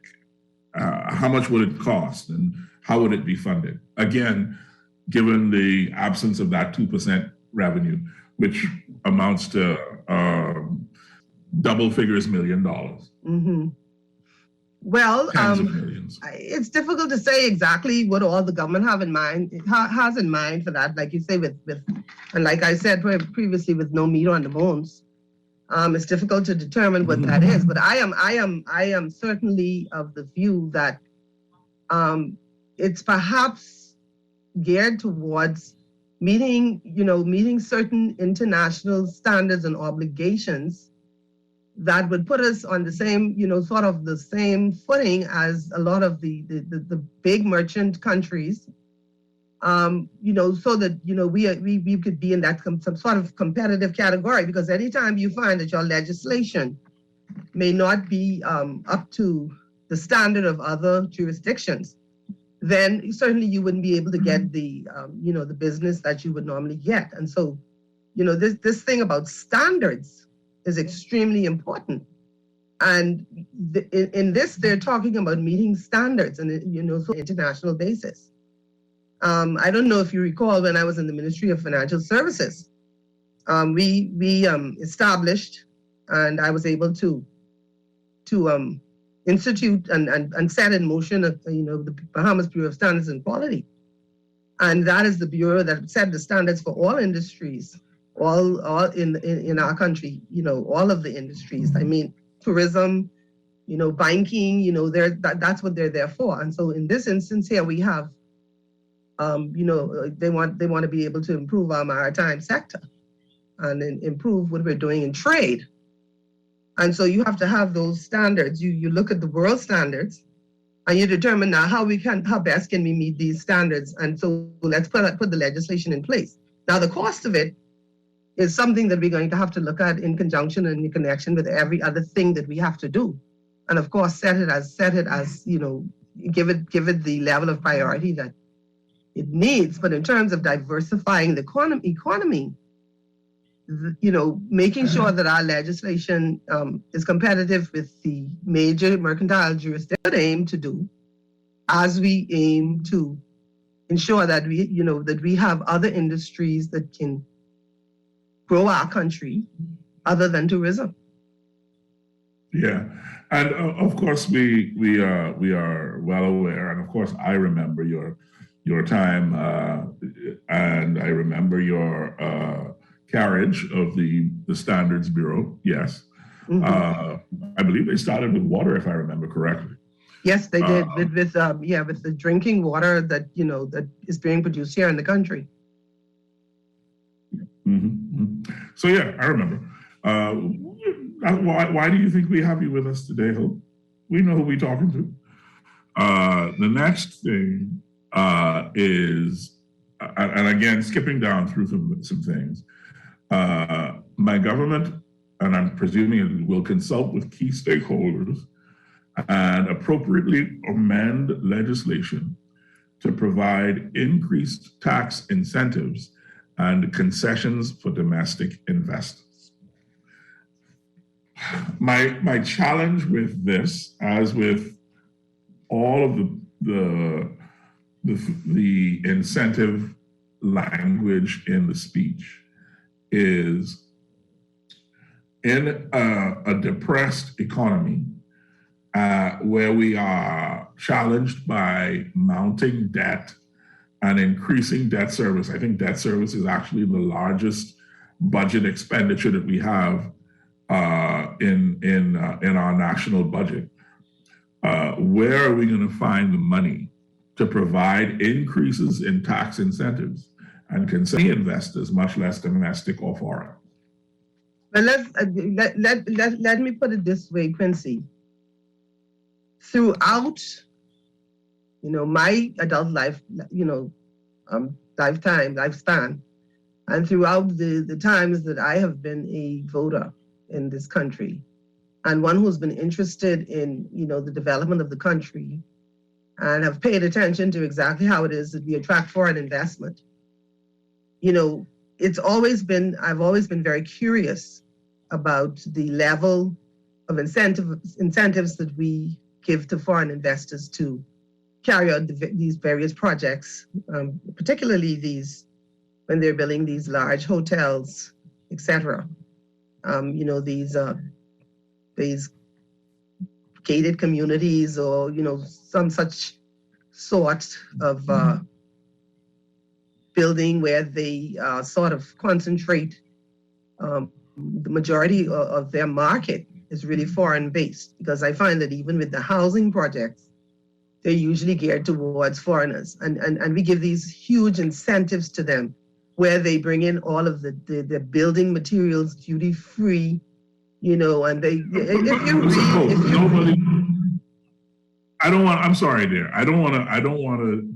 How much would it cost, and how would it be funded? Again, given the absence of that 2% revenue, which amounts to double figures $1 million. Mm-hmm. Well, tens of millions. It's difficult to say exactly what all the government has in mind for that. Like you say, with and like I said previously, with no meat on the bones, it's difficult to determine what that is. But I am certainly of the view that it's perhaps geared towards meeting certain international standards and obligations that would put us on the same, sort of the same footing as a lot of the big merchant countries, so that, we could be in that some sort of competitive category, because anytime you find that your legislation may not be up to the standard of other jurisdictions, then certainly you wouldn't be able to get the, the business that you would normally get. And so, this thing about standards is extremely important. And in this, they're talking about meeting standards and, so international basis. I don't know if you recall, when I was in the Ministry of Financial Services, we established, and I was able to institute and set in motion, the Bahamas Bureau of Standards and Quality. And that is the bureau that set the standards for all industries, all in our country, all of the industries. I mean, tourism, banking, that's what they're there for. And so in this instance here, we have, they want to be able to improve our maritime sector and improve what we're doing in trade. And so you have to have those standards. You look at the world standards, and you determine now how best can we meet these standards. And so let's put the legislation in place. Now, the cost of it is something that we're going to have to look at in conjunction and in connection with every other thing that we have to do. And of course, set it as, give it the level of priority that it needs. But in terms of diversifying the economy, making sure that our legislation is competitive with the major mercantile jurisdictions, aim to do, as we aim to ensure that we have other industries that can grow our country other than tourism. Yeah, and of course we are well aware, and of course I remember your time, and I remember your carriage of the Standards Bureau. Yes, I believe they started with water, if I remember correctly. Yes, they did with the drinking water that that is being produced here in the country. So yeah, I remember. Why do you think we have you with us today, Hope? We know who we're talking to. The next thing is, and again, skipping down through some things, my government, and I'm presuming it will consult with key stakeholders and appropriately amend legislation to provide increased tax incentives and concessions for domestic investors. My challenge with this, as with all of the incentive language in the speech, is in a depressed economy where we are challenged by mounting debt and increasing debt service. I think debt service is actually the largest budget expenditure that we have in our national budget. Where are we going to find the money to provide increases in tax incentives and concern investors, much less domestic or foreign? But let me put it this way, Quincy. Throughout my adult life, lifespan, and throughout the times that I have been a voter, in this country, and one who's been interested in, the development of the country and have paid attention to exactly how it is that we attract foreign investment. I've always been very curious about the level of incentives that we give to foreign investors to carry out these various projects, particularly these when they're building these large hotels, etc. These gated communities, or some such sort of building where they sort of concentrate the majority of their market is really foreign based, because I find that even with the housing projects, they're usually geared towards foreigners, and we give these huge incentives to them where they bring in all of the building materials duty free, and they I'm sorry there. I don't want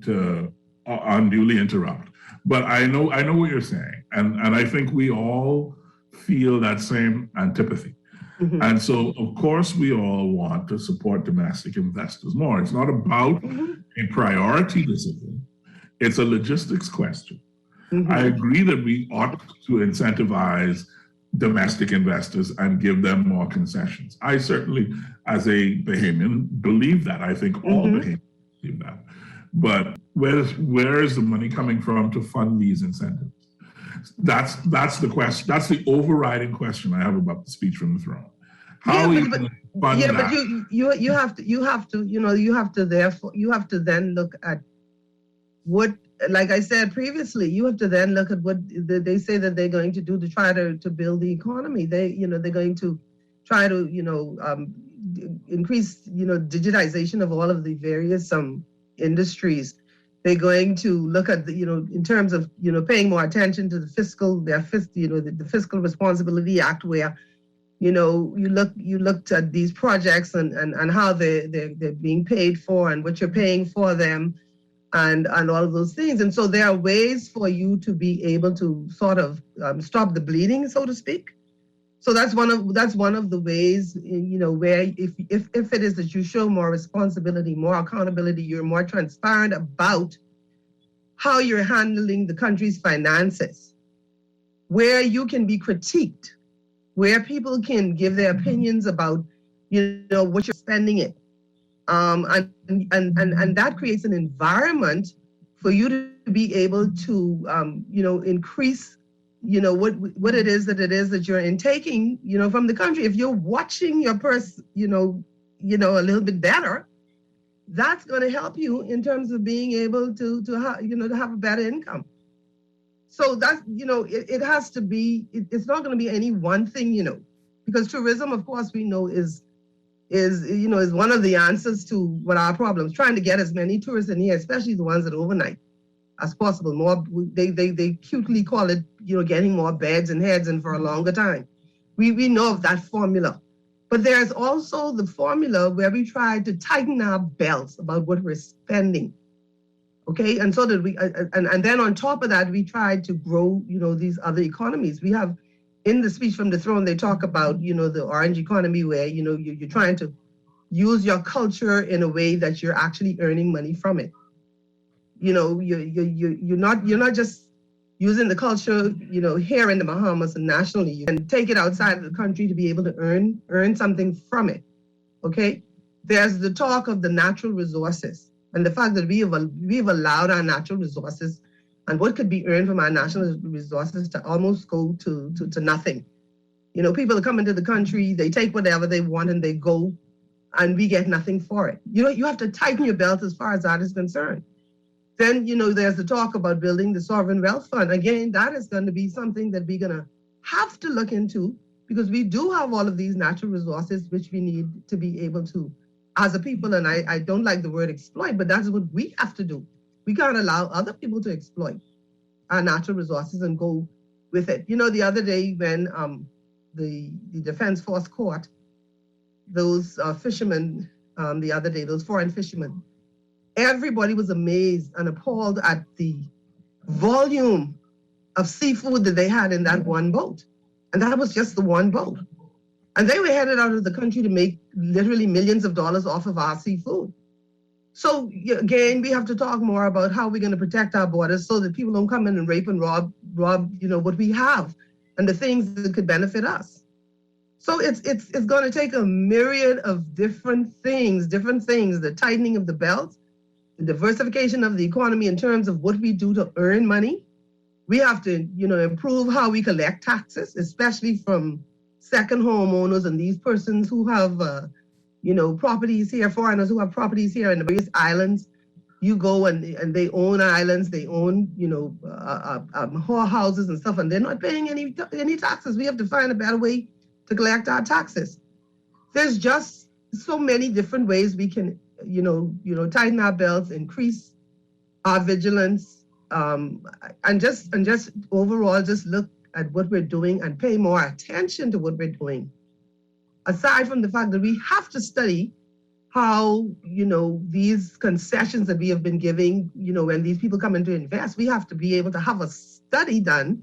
to unduly interrupt, but I know what you're saying, and I think we all feel that same antipathy. Mm-hmm. And so, of course, we all want to support domestic investors more. It's not about a priority decision. It's a logistics question. Mm-hmm. I agree that we ought to incentivize domestic investors and give them more concessions. I certainly, as a Bahamian, believe that. I think all Bahamians believe that. But where is the money coming from to fund these incentives? That's the question. That's the overriding question I have about the speech from the throne. How are you going to fund that? But you have to then look at what, like I said previously, you have to then look at what they say that they're going to do to try to build the economy. They're going to try to increase digitization of all of the various industries. They're going to look at in terms of paying more attention to the fiscal responsibility act, where you looked at these projects and how they're being paid for and what you're paying for them, and all of those things. And so there are ways for you to be able to sort of stop the bleeding, so to speak. So that's one of the ways, where if it is that you show more responsibility, more accountability, you're more transparent about how you're handling the country's finances, where you can be critiqued, where people can give their opinions about, what you're spending it. And that creates an environment for you to be able to, increase, what it is that you're intaking, from the country. If you're watching your purse, a little bit better, that's going to help you in terms of being able to have a better income. So that's, it has to be, it's not going to be any one thing, because tourism, of course, we know is one of the answers to what our problems, trying to get as many tourists in here, especially the ones that overnight, as possible. More, they cutely call it, getting more beds and heads and for a longer time. We know of that formula. But there's also the formula where we try to tighten our belts about what we're spending. Okay, and so that we, and then on top of that, we tried to grow, these other economies. We have, in the speech from the throne, they talk about, the orange economy, where, you're trying to use your culture in a way that you're actually earning money from it. You're not just using the culture, here in the Bahamas and nationally. You can take it outside of the country to be able to earn something from it. Okay, there's the talk of the natural resources and the fact that we've allowed our natural resources and what could be earned from our natural resources to almost go to nothing. People come into the country, they take whatever they want and they go, and we get nothing for it. You have to tighten your belt as far as that is concerned. Then, there's the talk about building the sovereign wealth fund. Again, that is going to be something that we're going to have to look into, because we do have all of these natural resources which we need to be able to, as a people, and I don't like the word exploit, but that's what we have to do. We can't allow other people to exploit our natural resources and go with it. The other day when the Defense Force caught those fishermen, those foreign fishermen, everybody was amazed and appalled at the volume of seafood that they had in that one boat. And that was just the one boat. And they were headed out of the country to make literally millions of dollars off of our seafood. So again, we have to talk more about how we're going to protect our borders so that people don't come in and rape and rob, what we have and the things that could benefit us. So it's going to take a myriad of different things, the tightening of the belt, the diversification of the economy in terms of what we do to earn money. We have to, improve how we collect taxes, especially from second homeowners and these persons who have, properties here, foreigners who have properties here in the various islands. You go and they own islands, they own, whorehouses and stuff, and they're not paying any taxes. We have to find a better way to collect our taxes. There's just so many different ways we can, tighten our belts, increase our vigilance, and just overall just look at what we're doing and pay more attention to what we're doing. Aside from the fact that we have to study how, these concessions that we have been giving, when these people come in to invest, we have to be able to have a study done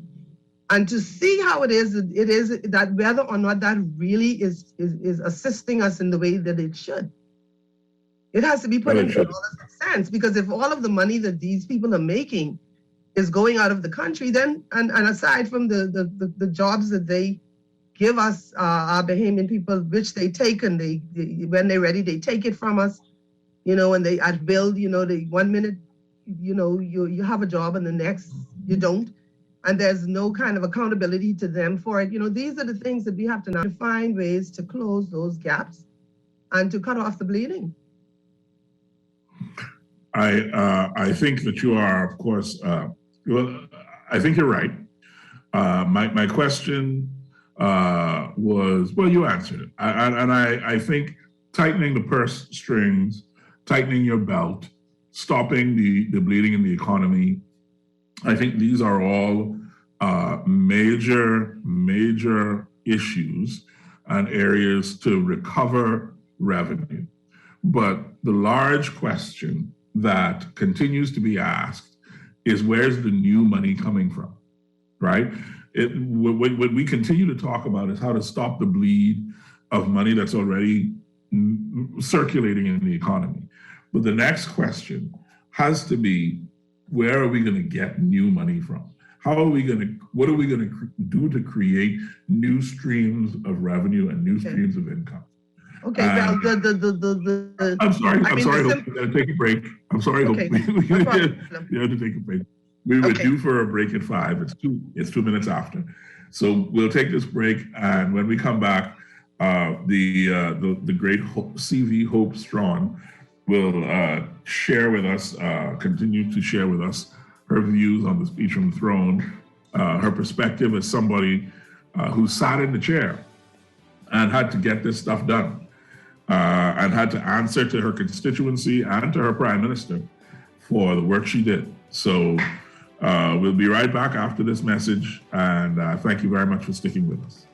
and to see how it is that whether or not that really is assisting us in the way that it should. It has to be put into dollars and cents, because if all of the money that these people are making is going out of the country, then, and aside from the jobs that they give us, our Bahamian people, which they take, and they when they're ready, they take it from us, and they at will, they 1 minute, you have a job and the next you don't. And there's no kind of accountability to them for it. These are the things that we have to now find ways to close those gaps and to cut off the bleeding. I think that you are, of course, I think you're right. My question was, well, you answered it. I think tightening the purse strings, tightening your belt, stopping the bleeding in the economy, I think these are all major issues and areas to recover revenue. But the large question that continues to be asked is, where's the new money coming from, right? What we continue to talk about is how to stop the bleed of money that's already circulating in the economy. But the next question has to be, where are we going to get new money from? What are we going to do to create new streams of revenue and new streams of income? Okay, well, I'm sorry, Hope, we got to take a break. I'm sorry, Hope. Okay, We have to take a break. We were due for a break at 5. It's 2 minutes after. So we'll take this break, and when we come back, the great CV Hope Strong will share with us, continue to share with us her views on the speech from the throne, her perspective as somebody who sat in the chair and had to get this stuff done, and had to answer to her constituency and to her prime minister for the work she did. So we'll be right back after this message, and thank you very much for sticking with us.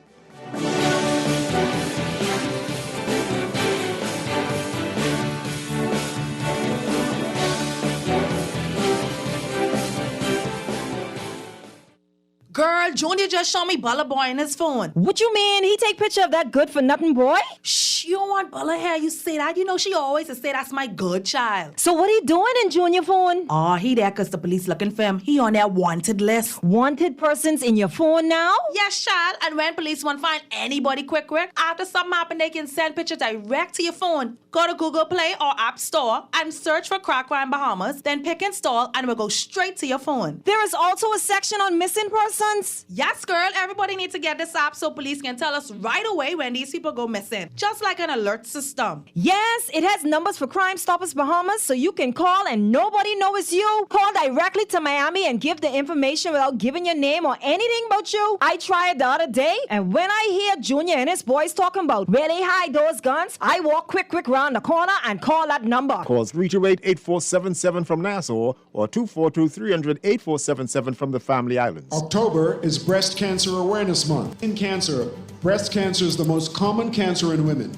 Girl, Junior just showed me Bella Boy in his phone. What you mean? He take picture of that good for nothing boy? Shh, you don't want Bella here. You say that. She always say that's my good child. So what he doing in Junior phone? Oh, he there because the police looking for him. He on their wanted list. Wanted persons in your phone now? Yes, child. And when police want to find anybody quick, after something happen, they can send picture direct to your phone. Go to Google Play or App Store and search for Crack Crime Bahamas, then pick install, and it will go straight to your phone. There is also a section on missing persons. Yes, girl. Everybody needs to get this app so police can tell us right away when these people go missing. Just like an alert system. Yes, it has numbers for Crime Stoppers Bahamas, so you can call and nobody knows it's you. Call directly to Miami and give the information without giving your name or anything about you. I tried the other day, and when I hear Junior and his boys talking about where they hide those guns, I walk quick round the corner and call that number. Call 328-8477 from Nassau or 242-300-8477 from the Family Islands. October is Breast Cancer Awareness Month. In cancer, breast cancer is the most common cancer in women.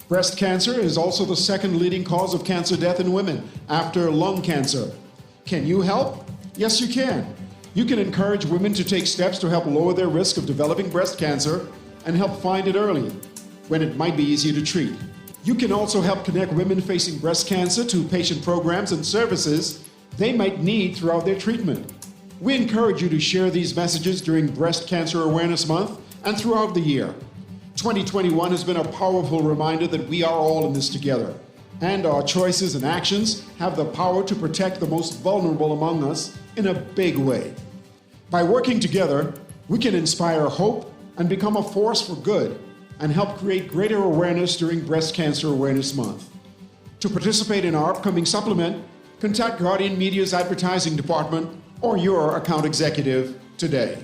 Breast cancer is also the second leading cause of cancer death in women after lung cancer. Can you help? Yes, you can. You can encourage women to take steps to help lower their risk of developing breast cancer and help find it early. when it might be easier to treat. You can also help connect women facing breast cancer to patient programs and services they might need throughout their treatment. We encourage you to share these messages during Breast Cancer Awareness Month and throughout the year. 2021 has been a powerful reminder that we are all in this together, and our choices and actions have the power to protect the most vulnerable among us in a big way. By working together, we can inspire hope and become a force for good and help create greater awareness during Breast Cancer Awareness Month. To participate in our upcoming supplement, contact Guardian Media's advertising department or your account executive today.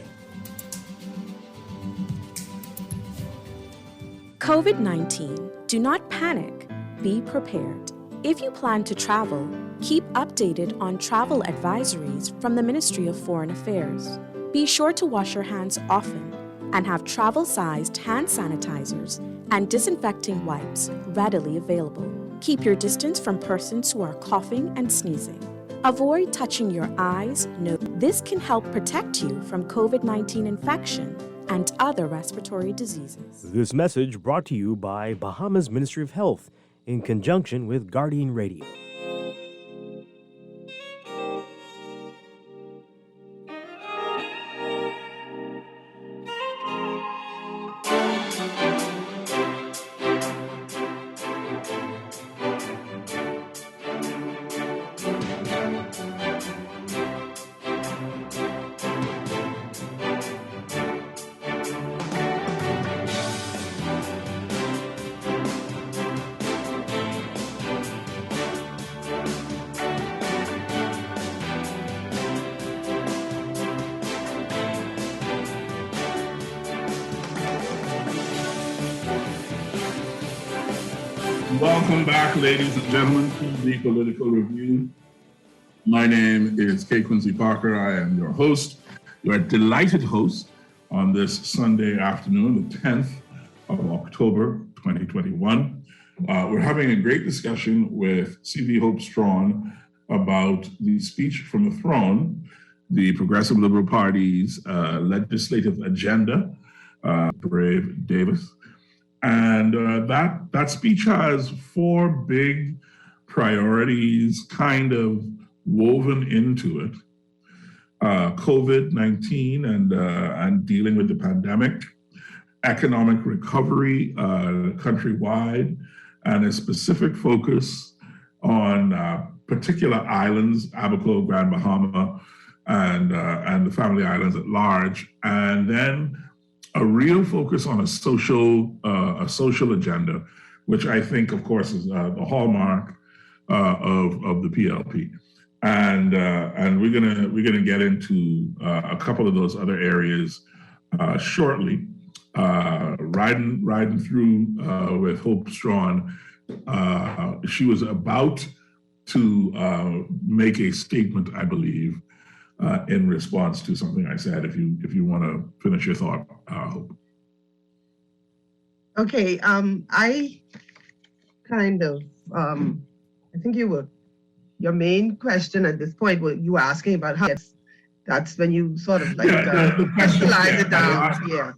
COVID-19. Do not panic. Be prepared. If you plan to travel, keep updated on travel advisories from the Ministry of Foreign Affairs. Be sure to wash your hands often and have travel-sized hand sanitizers and disinfecting wipes readily available. Keep your distance from persons who are coughing and sneezing. Avoid touching your eyes, nose. This can help protect you from COVID-19 infection and other respiratory diseases. This message brought to you by Bahamas Ministry of Health in conjunction with Guardian Radio. Welcome back, ladies and gentlemen, to the Political Review. My name is Quincy Parker. I am your host, your delighted host on this Sunday afternoon, the 10th of October, 2021. We're having a great discussion with C.V. Hope Strawn about the speech from the throne, the Progressive Liberal Party's legislative agenda, Brave Davis. And that speech has four big priorities kind of woven into it. COVID-19 and dealing with the pandemic, economic recovery countrywide, and a specific focus on particular islands, Abaco, Grand Bahama, and the Family Islands at large. And then a real focus on a social agenda, which I think, of course, is the hallmark of the PLP, and we're gonna get into a couple of those other areas shortly. Riding through with Hope Strawn, she was about to make a statement, I believe, in response to something I said. If you want to finish your thought, Hope. Okay, I kind of, I think your main question at this point, what you were asking about how that's when you sort of like the question, crystallize it down.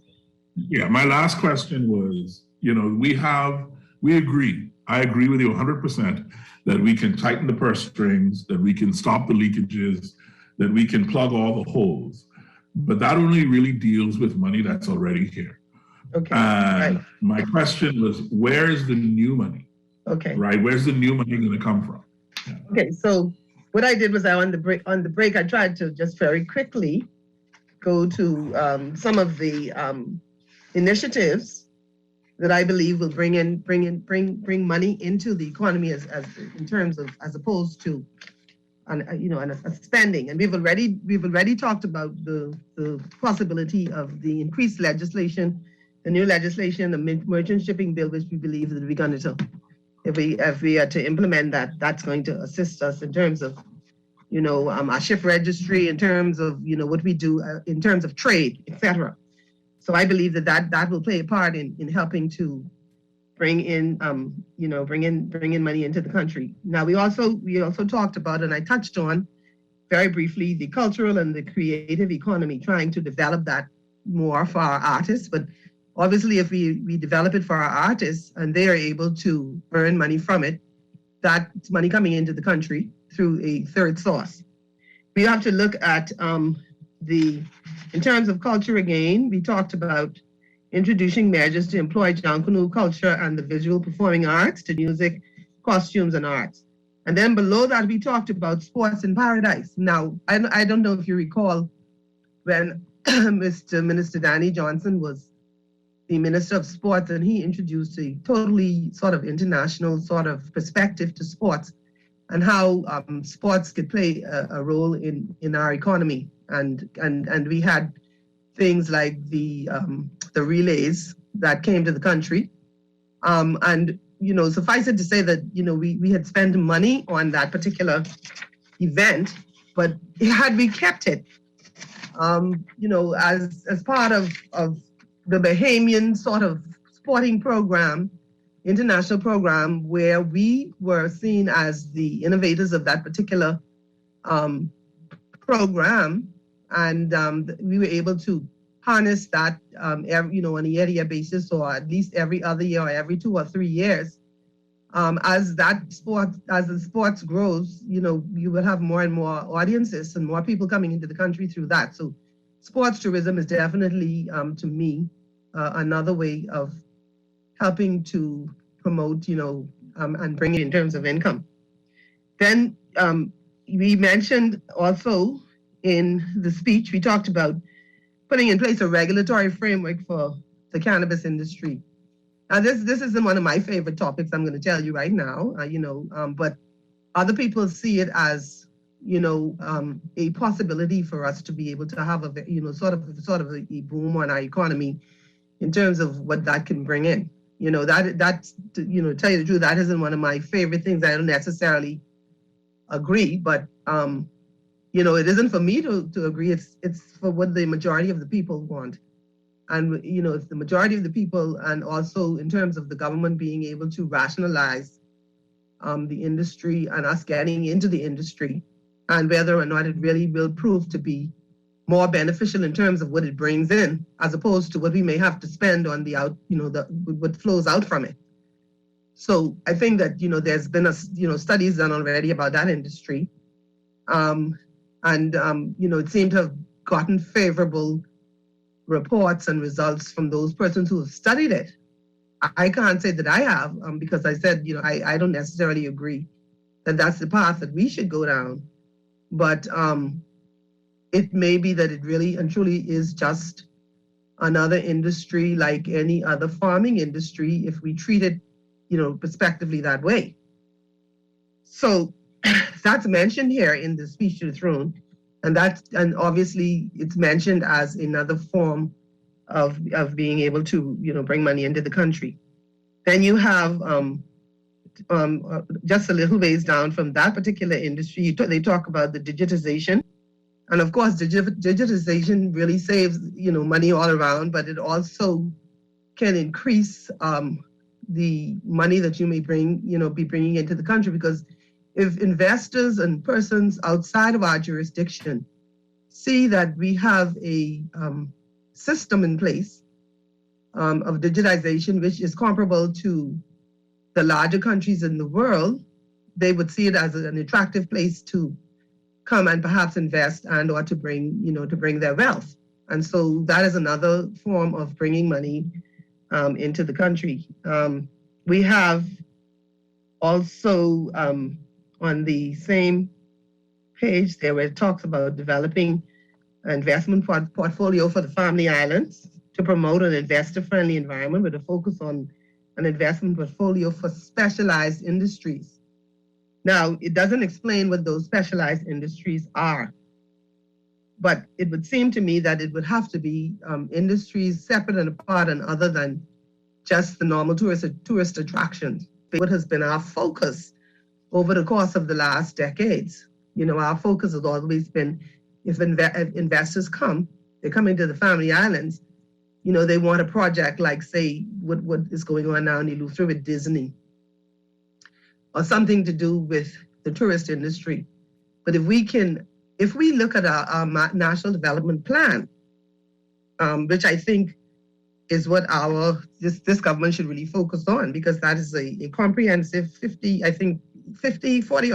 Yeah, my last question was, we agree. I agree with you 100% that we can tighten the purse strings, that we can stop the leakages, that we can plug all the holes. But that only really deals with money that's already here. Okay. And right. My question was, where is the new money? Okay. Right? Where's the new money going to come from? Yeah. Okay. So what I did was on the break, I tried to just very quickly go to some of the initiatives that I believe will bring money into the economy as in terms of, as opposed to a spending. And we've already talked about the possibility of the increased legislation, the new legislation, the merchant shipping bill, which we believe that we're going to, if we are to implement that, that's going to assist us in terms of, our ship registry, in terms of, what we do in terms of trade, etc. So I believe that will play a part in helping to bring in money into the country. Now we also talked about, and I touched on very briefly, the cultural and the creative economy, trying to develop that more for our artists. But obviously, if we develop it for our artists and they are able to earn money from it, that's money coming into the country through a third source. We have to look at in terms of culture again, we talked about introducing measures to employ Junkanoo culture and the visual performing arts to music, costumes, and arts. And then below that, we talked about sports in paradise. Now, I don't know if you recall when Minister Danny Johnson was the Minister of Sports, and he introduced a totally sort of international sort of perspective to sports and how sports could play a role in our economy. And we had things like the relays that came to the country. And, suffice it to say that, we had spent money on that particular event, but had we kept it, as part of the Bahamian sort of sporting program, international program, where we were seen as the innovators of that particular program, and we were able to harness that, on a year-to-year basis, or at least every other year, or every 2 or 3 years. As the sports grows, you will have more and more audiences and more people coming into the country through that. So sports tourism is definitely, to me, another way of helping to promote, and bring it in terms of income. Then we mentioned also in the speech, we talked about putting in place a regulatory framework for the cannabis industry. Now, this isn't one of my favorite topics, I'm going to tell you right now, but other people see it as, a possibility for us to be able to have sort of a boom on our economy in terms of what that can bring in. That's to tell you the truth, that isn't one of my favorite things. I don't necessarily agree, but it isn't for me to agree. It's for what the majority of the people want. And, if the majority of the people, and also in terms of the government being able to rationalize the industry and us getting into the industry, and whether or not it really will prove to be more beneficial in terms of what it brings in, as opposed to what we may have to spend on what flows out from it. So I think that, there's been studies done already about that industry. It seemed to have gotten favorable reports and results from those persons who have studied it. I can't say that I have, because I said, I don't necessarily agree that that's the path that we should go down. But it may be that it really and truly is just another industry like any other farming industry if we treat it, prospectively that way. So that's mentioned here in the speech to the throne. And obviously it's mentioned as another form of being able to, bring money into the country. Then you have just a little ways down from that particular industry, they talk about the digitization. And of course, digitization really saves, money all around, but it also can increase the money that you may be bringing into the country, because if investors and persons outside of our jurisdiction see that we have a system in place of digitization, which is comparable to the larger countries in the world, they would see it as an attractive place to come and perhaps invest and or to bring their wealth. And so that is another form of bringing money into the country. We have also on the same page there where it talks about developing an investment portfolio for the Family Islands to promote an investor-friendly environment with a focus on an investment portfolio for specialized industries. Now, it doesn't explain what those specialized industries are, but it would seem to me that it would have to be industries separate and apart and other than just the normal tourist attractions. What has been our focus over the course of the last decades? Our focus has always been, if investors come, they're coming to the Family Islands, they want a project like, say, what is going on now in Eleuthera with Disney, or something to do with the tourist industry. But if we look at our national development plan, which I think is what this government should really focus on, because that is a comprehensive 40 or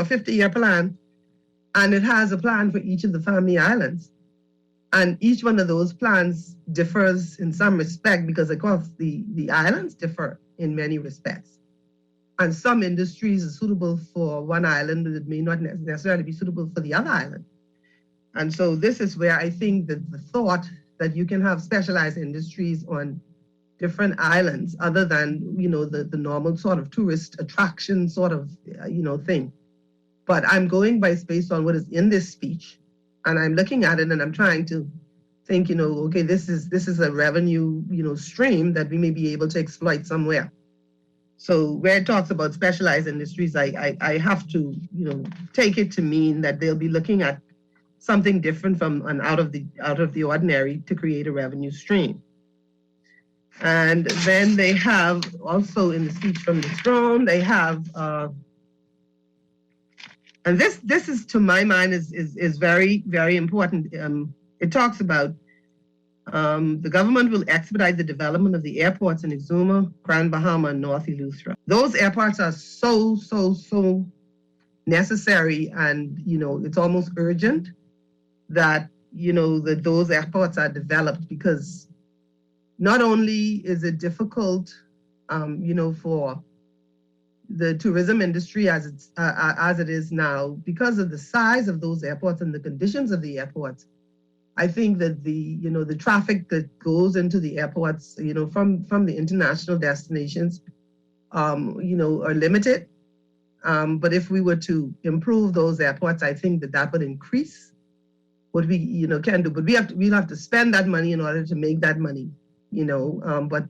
50-year plan. And it has a plan for each of the family islands. And each one of those plans differs in some respect, because of course the islands differ in many respects. And some industries are suitable for one island that may not necessarily be suitable for the other island. And so this is where I think that the thought that you can have specialized industries on different islands, other than, the normal sort of tourist attraction sort of, thing. But I'm going based on what is in this speech, and I'm looking at it and I'm trying to think, okay, this is a revenue, stream that we may be able to exploit somewhere. So where it talks about specialized industries, I have to, take it to mean that they'll be looking at something different from an out of the ordinary to create a revenue stream. And then they have also in the speech from the throne, they have, and this is, to my mind, is very, very important. It talks about the government will expedite the development of the airports in Exuma, Grand Bahama, and North Eleuthera. Those airports are so necessary, and it's almost urgent that that those airports are developed, because not only is it difficult, for the tourism industry as it is now, because of the size of those airports and the conditions of the airports. I think that the traffic that goes into the airports, from the international destinations, are limited. But if we were to improve those airports, I think that would increase what we can do. But we'll have to spend that money in order to make that money. But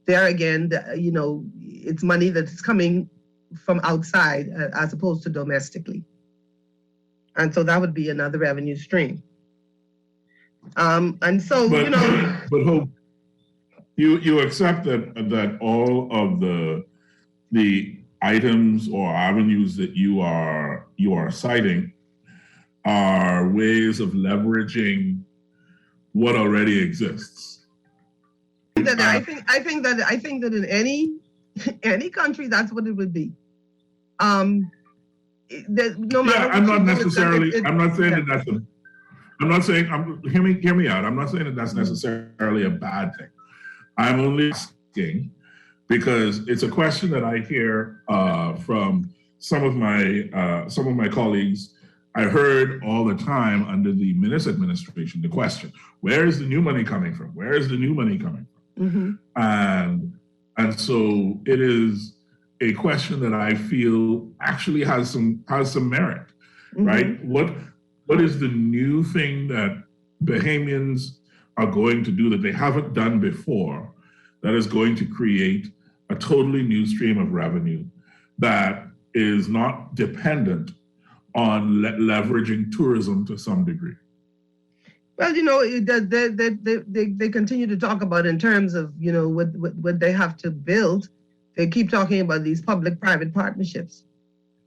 there again, it's money that's coming from outside as opposed to domestically. And so that would be another revenue stream. And so, But Hope, you accept that all of the items or avenues that you are citing are ways of leveraging what already exists. I think that in any country, that's what it would be. No matter. Yeah, I'm not necessarily. I'm not saying that that's a. I'm not saying. Hear me out. I'm not saying that that's necessarily a bad thing. I'm only asking because it's a question that I hear from some of my colleagues. I heard all the time under the Minnis administration the question: where is the new money coming from? Where is the new money coming from? Mm-hmm. And so it is a question that I feel actually has some merit, mm-hmm. right? What is the new thing that Bahamians are going to do that they haven't done before that is going to create a totally new stream of revenue that is not dependent on leveraging tourism to some degree? Well, they continue to talk about in terms of, what they have to build. They keep talking about these public-private partnerships.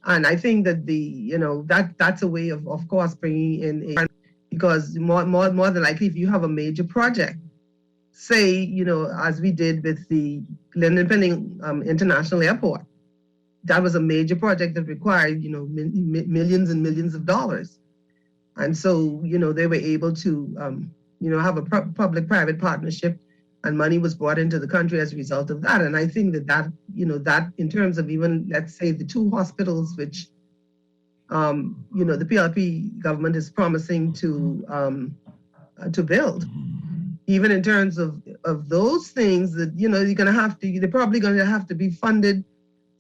And I think that that's a way of course, bringing in because more than likely, if you have a major project, say, as we did with the Linden Pending International Airport, that was a major project that required, millions and millions of dollars. And so, they were able to, have a public-private partnership, and money was brought into the country as a result of that. And I think that in terms of even, let's say, the two hospitals, which, the PLP government is promising to build, even in terms of those things that, they're probably going to have to be funded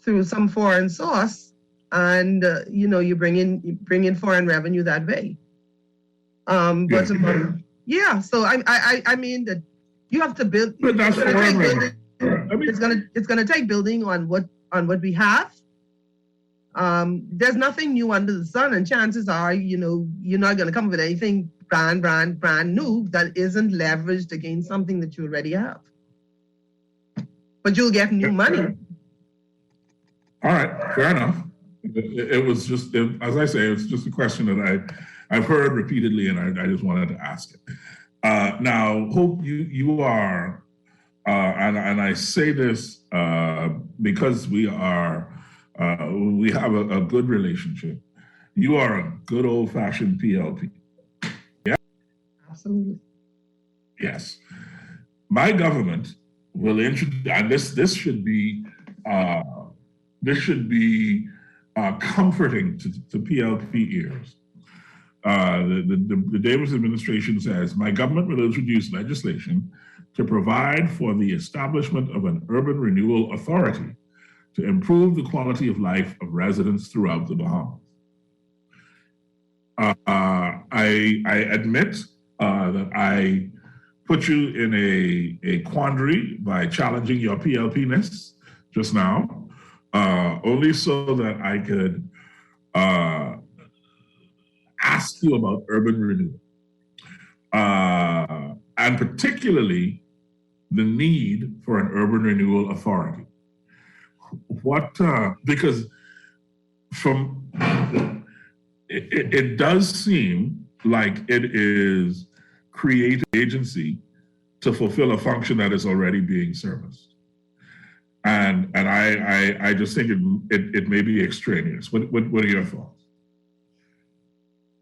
through some foreign source, and you bring in foreign revenue that way. So I mean that you have to build. But that's foreign revenue. It's gonna take building on what we have. There's nothing new under the sun, and chances are, you're not gonna come up with anything brand new that isn't leveraged against something that you already have. But you'll get new money. All right, fair enough. It was just, as I say, it's just a question that I've heard repeatedly, and I just wanted to ask it. Now, Hope, you are and I say this because we have a good relationship. You are a good old-fashioned PLP. Absolutely. Yes. My government will introduce, and this should be comforting to PLP ears. The Davis administration says, my government will introduce legislation to provide for the establishment of an urban renewal authority to improve the quality of life of residents throughout the Bahamas. I admit that I put you in a quandary by challenging your PLP-ness just now, only so that I could ask you about urban renewal, and particularly the need for an urban renewal authority. Because it does seem like it is create an agency to fulfill a function that is already being serviced. And I just think it may be extraneous. What are your thoughts?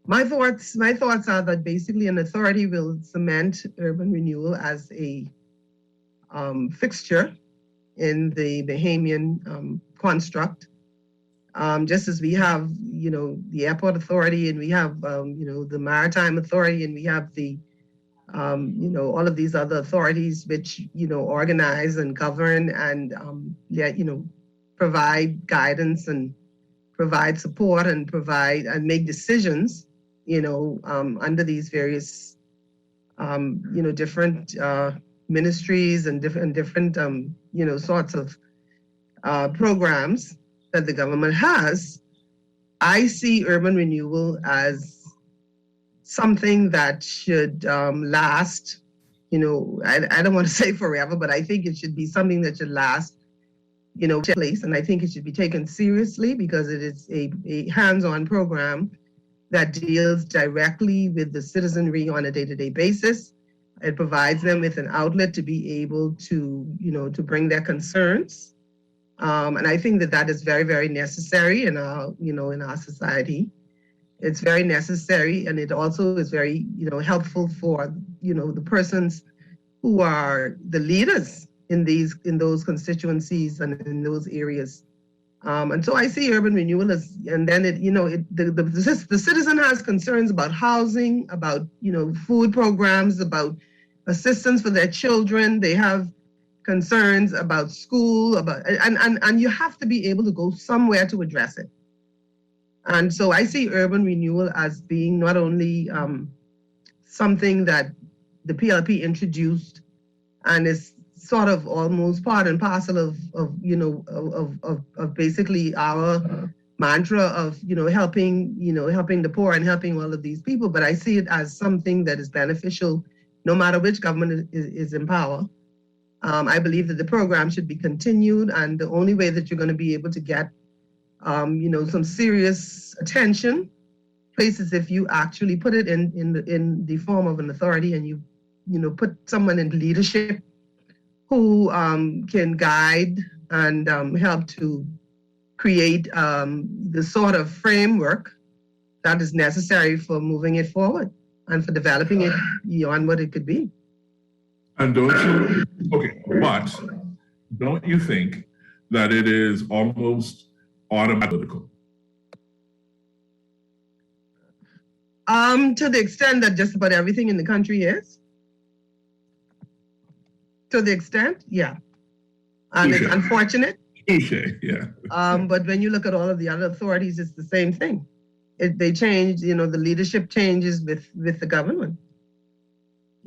My thoughts are that basically an authority will cement urban renewal as a fixture in the Bahamian construct. Just as we have, the airport authority, and we have, the maritime authority, and we have the, all of these other authorities which, organize and govern and, provide guidance and provide support and provide and make decisions, under these various, different ministries and different, sorts of programs that the government has. I see urban renewal as something that should last, I don't want to say forever, but I think it should be something that should last, place. And I think it should be taken seriously because it is a hands-on program that deals directly with the citizenry on a day-to-day basis. It provides them with an outlet to be able to, to bring their concerns. And I think that is very, very necessary in our, in our society. It's very necessary, and it also is very, helpful for, the persons who are the leaders in those constituencies and in those areas. And so I see urban renewal as, and then the citizen has concerns about housing, about, food programs, about assistance for their children. They have concerns about school, and you have to be able to go somewhere to address it. And so I see urban renewal as being not only something that the PLP introduced and is sort of almost part and parcel of basically our mantra of, helping the poor and helping all of these people, but I see it as something that is beneficial no matter which government is in power. I believe that the program should be continued, and the only way that you're going to be able to get, some serious attention places if you actually put it in the form of an authority, and you put someone in leadership who can guide and help to create the sort of framework that is necessary for moving it forward and for developing it beyond what it could be. And but don't you think that it is almost automatic? To the extent that just about everything in the country is. To the extent, yeah. And it's unfortunate. Yeah. But when you look at all of the other authorities, it's the same thing. They change, the leadership changes with the government.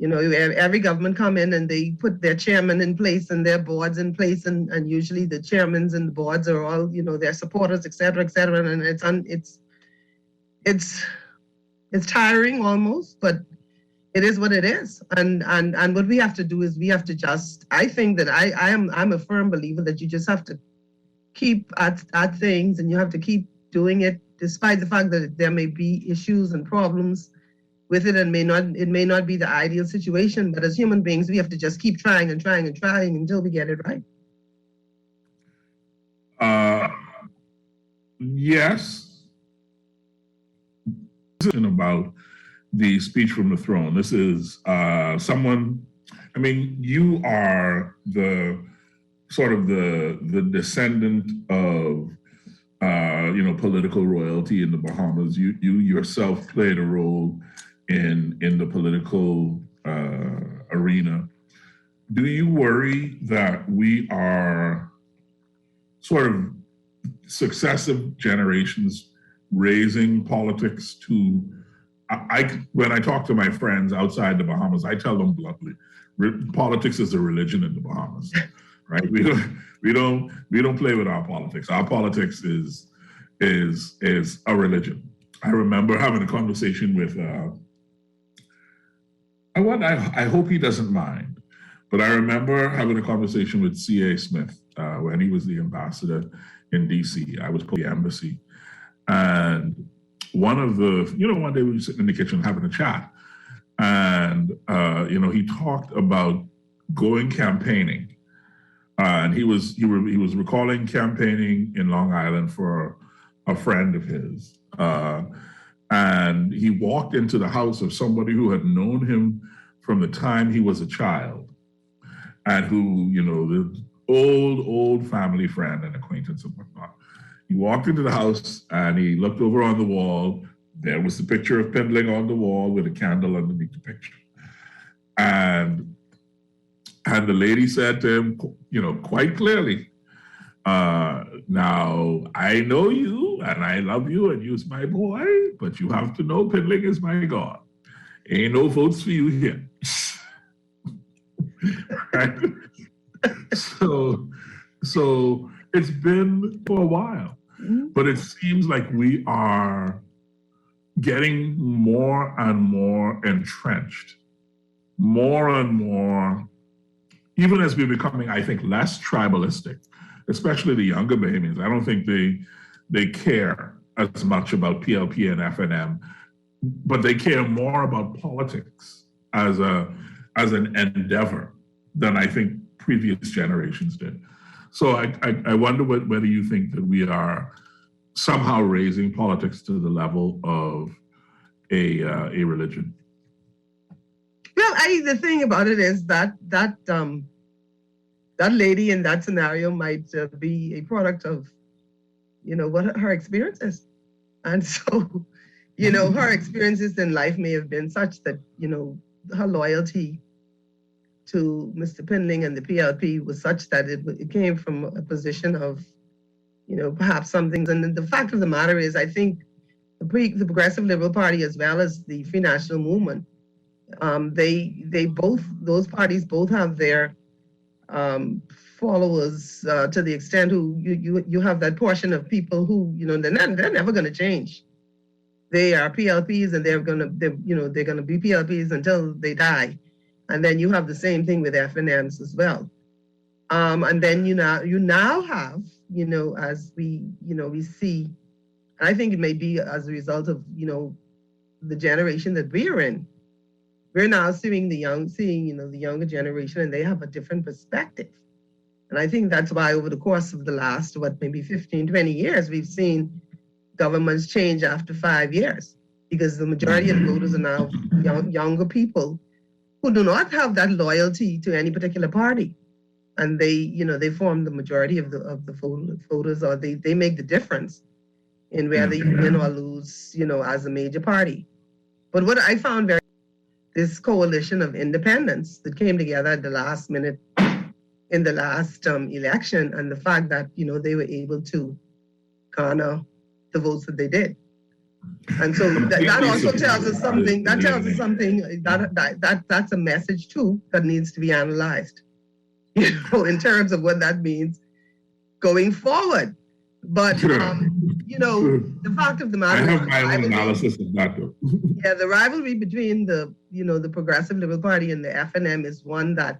Every government come in and they put their chairman in place and their boards in place, and usually the chairmans and the boards are all, their supporters, et cetera, and it's tiring almost, but it is what it is. And what we have to do is we have to just, I think that I'm a firm believer that you just have to keep at things, and you have to keep doing it despite the fact that there may be issues and problems with it, and it may not be the ideal situation, but as human beings, we have to just keep trying and trying and trying until we get it right. Yes. About the speech from the throne. This is someone, I mean, you are the sort of the descendant of political royalty in the Bahamas. You yourself played a role in the political arena. Do you worry that we are sort of successive generations raising politics to? When I talk to my friends outside the Bahamas, I tell them bluntly, politics is a religion in the Bahamas, right? We don't play with our politics. Our politics is a religion. I remember having a conversation with I hope he doesn't mind, but I remember having a conversation with C.A. Smith when he was the ambassador in D.C. I was the embassy, and one day we were sitting in the kitchen having a chat, and he talked about going campaigning, and he was recalling campaigning in Long Island for a friend of his, and he walked into the house of somebody who had known him from the time he was a child, and who, the old family friend and acquaintance and whatnot. He walked into the house and he looked over on the wall. There was the picture of Pindling on the wall with a candle underneath the picture. And the lady said to him, quite clearly, now I know you and I love you and you's my boy, but you have to know Pindling is my God. Ain't no votes for you here. Right? So it's been for a while, but it seems like we are getting more and more entrenched, more and more, even as we're becoming, I think, less tribalistic, especially the younger Bahamians. I don't think they care as much about PLP and FNM, but they care more about politics as an endeavor than I think previous generations did. So I wonder whether you think that we are somehow raising politics to the level of a religion. Well, the thing about it is that lady in that scenario might be a product of, what her experience is. And so, her experiences in life may have been such that, her loyalty to Mr. Pindling and the PLP was such that it came from a position of, perhaps some things. And the fact of the matter is, I think the Progressive Liberal Party, as well as the Free National Movement, those parties both have their followers to the extent who you have that portion of people who, they're never going to change. They are PLPs and they're going to be PLPs until they die. And then you have the same thing with FNMs as well. And then you now have, as we see, and I think it may be as a result of, the generation that we're in. We're now seeing the younger generation, and they have a different perspective. And I think that's why over the course of the last, maybe 15, 20 years, we've seen governments change after 5 years, because the majority of the voters are now younger people who do not have that loyalty to any particular party. And they form the majority of the voters, or they make the difference in whether you win or lose, as a major party. But what I found this coalition of independents that came together at the last minute in the last election, and the fact that, they were able to garner the votes that they did. And so that also tells us something. That tells us something that's a message too that needs to be analyzed, in terms of what that means going forward. But the fact of the matter, I have my own analysis of that though. Yeah, the rivalry between the Progressive Liberal Party and the FNM is one that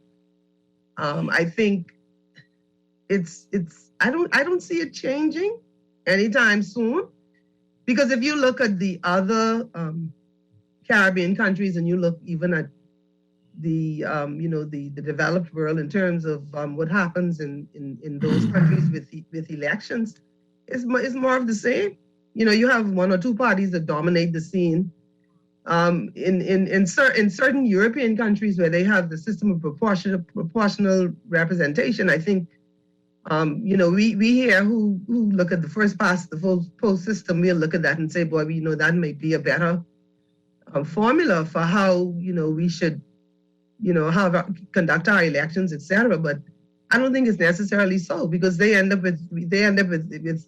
I think I don't see it changing anytime soon. Because if you look at the other Caribbean countries and you look even at the the developed world in terms of what happens in those countries with elections, is more of the same. You have one or two parties that dominate the scene. In certain European countries where they have the system of proportional representation, I think we here who look at the first past the post system, we'll look at that and say, boy, that may be a better formula for how we should conduct our elections, etc. But I don't think it's necessarily so, because they end up with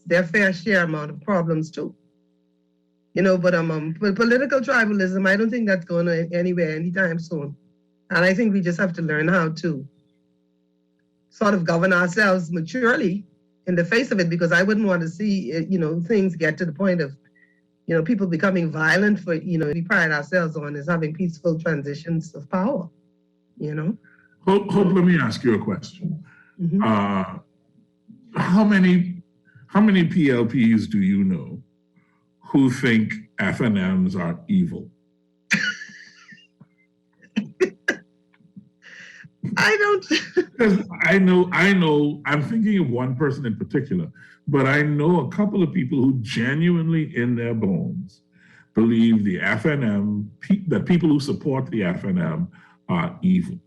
their fair share amount of problems too. But political tribalism, I don't think that's going anywhere anytime soon. And I think we just have to learn how to sort of govern ourselves maturely in the face of it, because I wouldn't want to see things get to the point of people becoming violent for we pride ourselves on is having peaceful transitions of power. Hope, let me ask you a question. Mm-hmm. How many PLPs do you know who think FNMs are evil? I don't. I know, I'm thinking of one person in particular, but I know a couple of people who genuinely in their bones believe the FNM, that people who support the FNM are evil.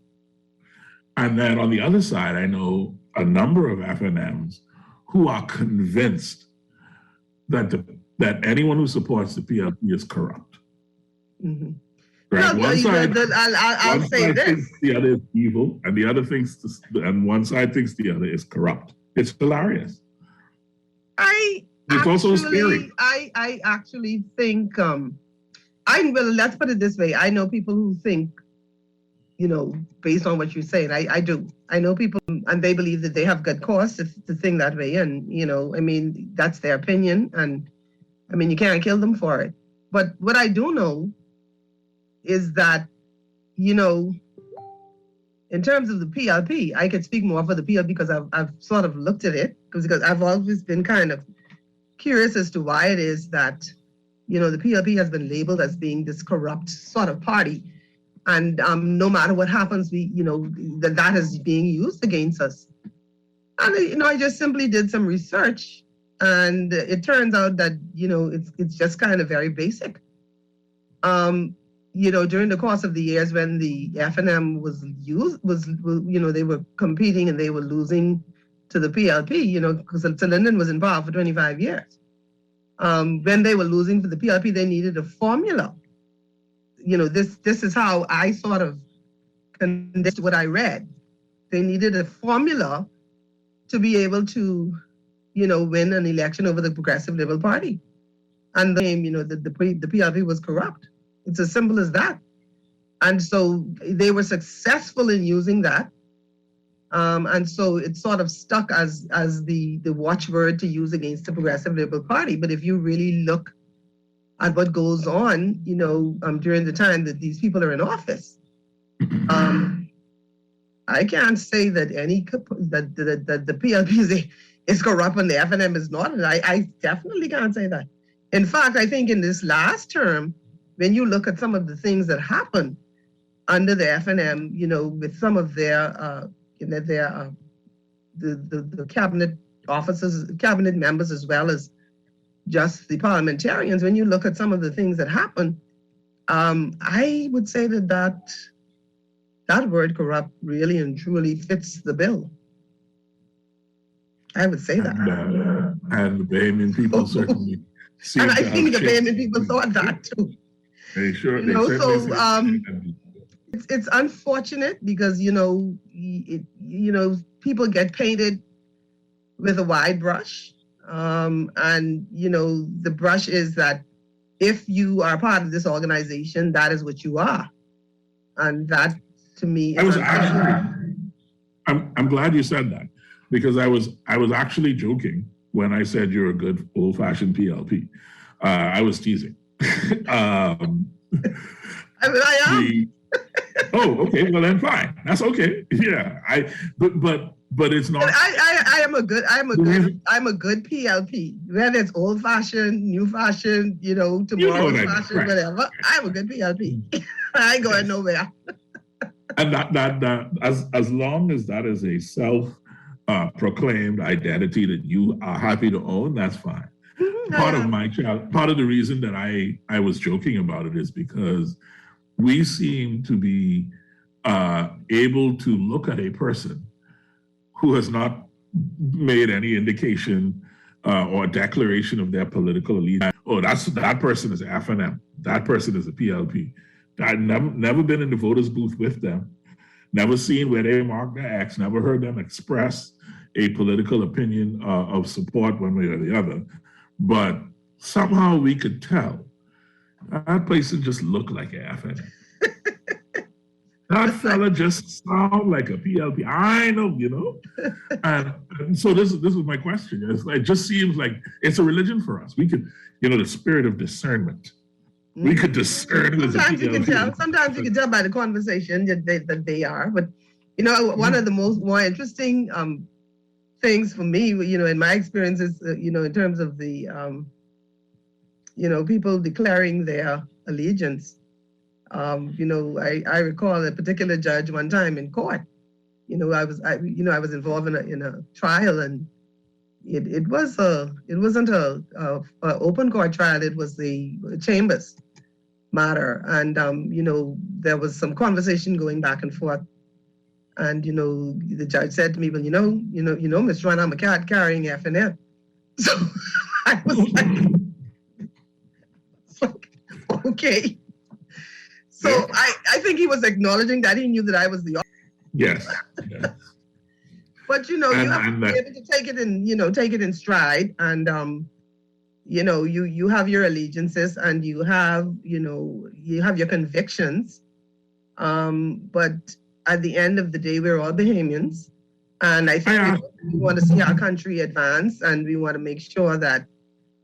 And then on the other side, I know a number of FNMs who are convinced that anyone who supports the PLP is corrupt. Mm-hmm. Right? No, one side, I'll say this. Thinks the other is evil, and the other thinks, and one side thinks the other is corrupt. It's hilarious. It's also scary. I actually think, let's put it this way. I know people who think, based on what you're saying, I do. I know people, and they believe that they have good cause to think that way. And, that's their opinion. And, you can't kill them for it. But what I do know is that, in terms of the PLP, I could speak more for the PLP because I've sort of looked at it, because I've always been kind of curious as to why it is that, the PLP has been labeled as being this corrupt sort of party. And no matter what happens, that is being used against us. And, I just simply did some research, and it turns out that, it's just kind of very basic. During the course of the years when the FNM was used, they were competing and they were losing to the PLP, because Lyndon was in power for 25 years. When they were losing to the PLP, they needed a formula. This is how I sort of condensed what I read. They needed a formula to be able to, win an election over the Progressive Liberal Party. And the PLP was corrupt. It's as simple as that. And so they were successful in using that. And so it sort of stuck as the watchword to use against the Progressive Liberal Party. But if you really look at what goes on, during the time that these people are in office, I can't say that that the PLP is corrupt and the FNM is not. And I definitely can't say that. In fact, I think in this last term, when you look at some of the things that happened under the FNM, with some of their the cabinet officers, cabinet members, as well as just the parliamentarians, when you look at some of the things that happened, I would say that word corrupt really and truly fits the bill. I would say that. And the Bahamian people certainly seem and I to think the have Bahamian people thought that too. They sure. It's unfortunate because people get painted with a wide brush, and the brush is that if you are part of this organization, that is what you are, and that to me. I'm glad you said that, because I was actually joking when I said you're a good old-fashioned PLP. I was teasing. I am. Oh, okay. Well, then fine. That's okay. Yeah. But but it's not. I'm a good PLP. Whether it's old fashioned, new fashioned, tomorrow's fashion, right. Whatever. I'm a good PLP. I ain't going nowhere. And that as long as that is a self-proclaimed identity that you are happy to own, that's fine. Part of the reason that I was joking about it is because we seem to be able to look at a person who has not made any indication or declaration of their political allegiance. Oh, that person is FNM. That person is a PLP. I've never been in the voters booth with them, never seen where they mark their X, never heard them express a political opinion of support one way or the other. But somehow we could tell that person just looked like an FNM. That fella just sound like a PLP. I know, And so this is my question. It just seems like it's a religion for us. We could, the spirit of discernment. We could discern. Sometimes you can tell. Sometimes you can tell by the conversation that they are. But one of the more interesting things for me, in my experiences, in terms of the, people declaring their allegiance. I recall a particular judge one time in court. I was involved in a trial, and it wasn't a open court trial. It was the chambers matter, and there was some conversation going back and forth, and the judge said to me, well, Ms. Joanna, I'm a cat carrying FNM. So I was like, okay. So I think he was acknowledging that he knew that I was the yes. But you have to be able to take it in stride, and you have your allegiances and you have your convictions, but at the end of the day, we're all Bahamians, and I think we want to see our country advance, and we want to make sure that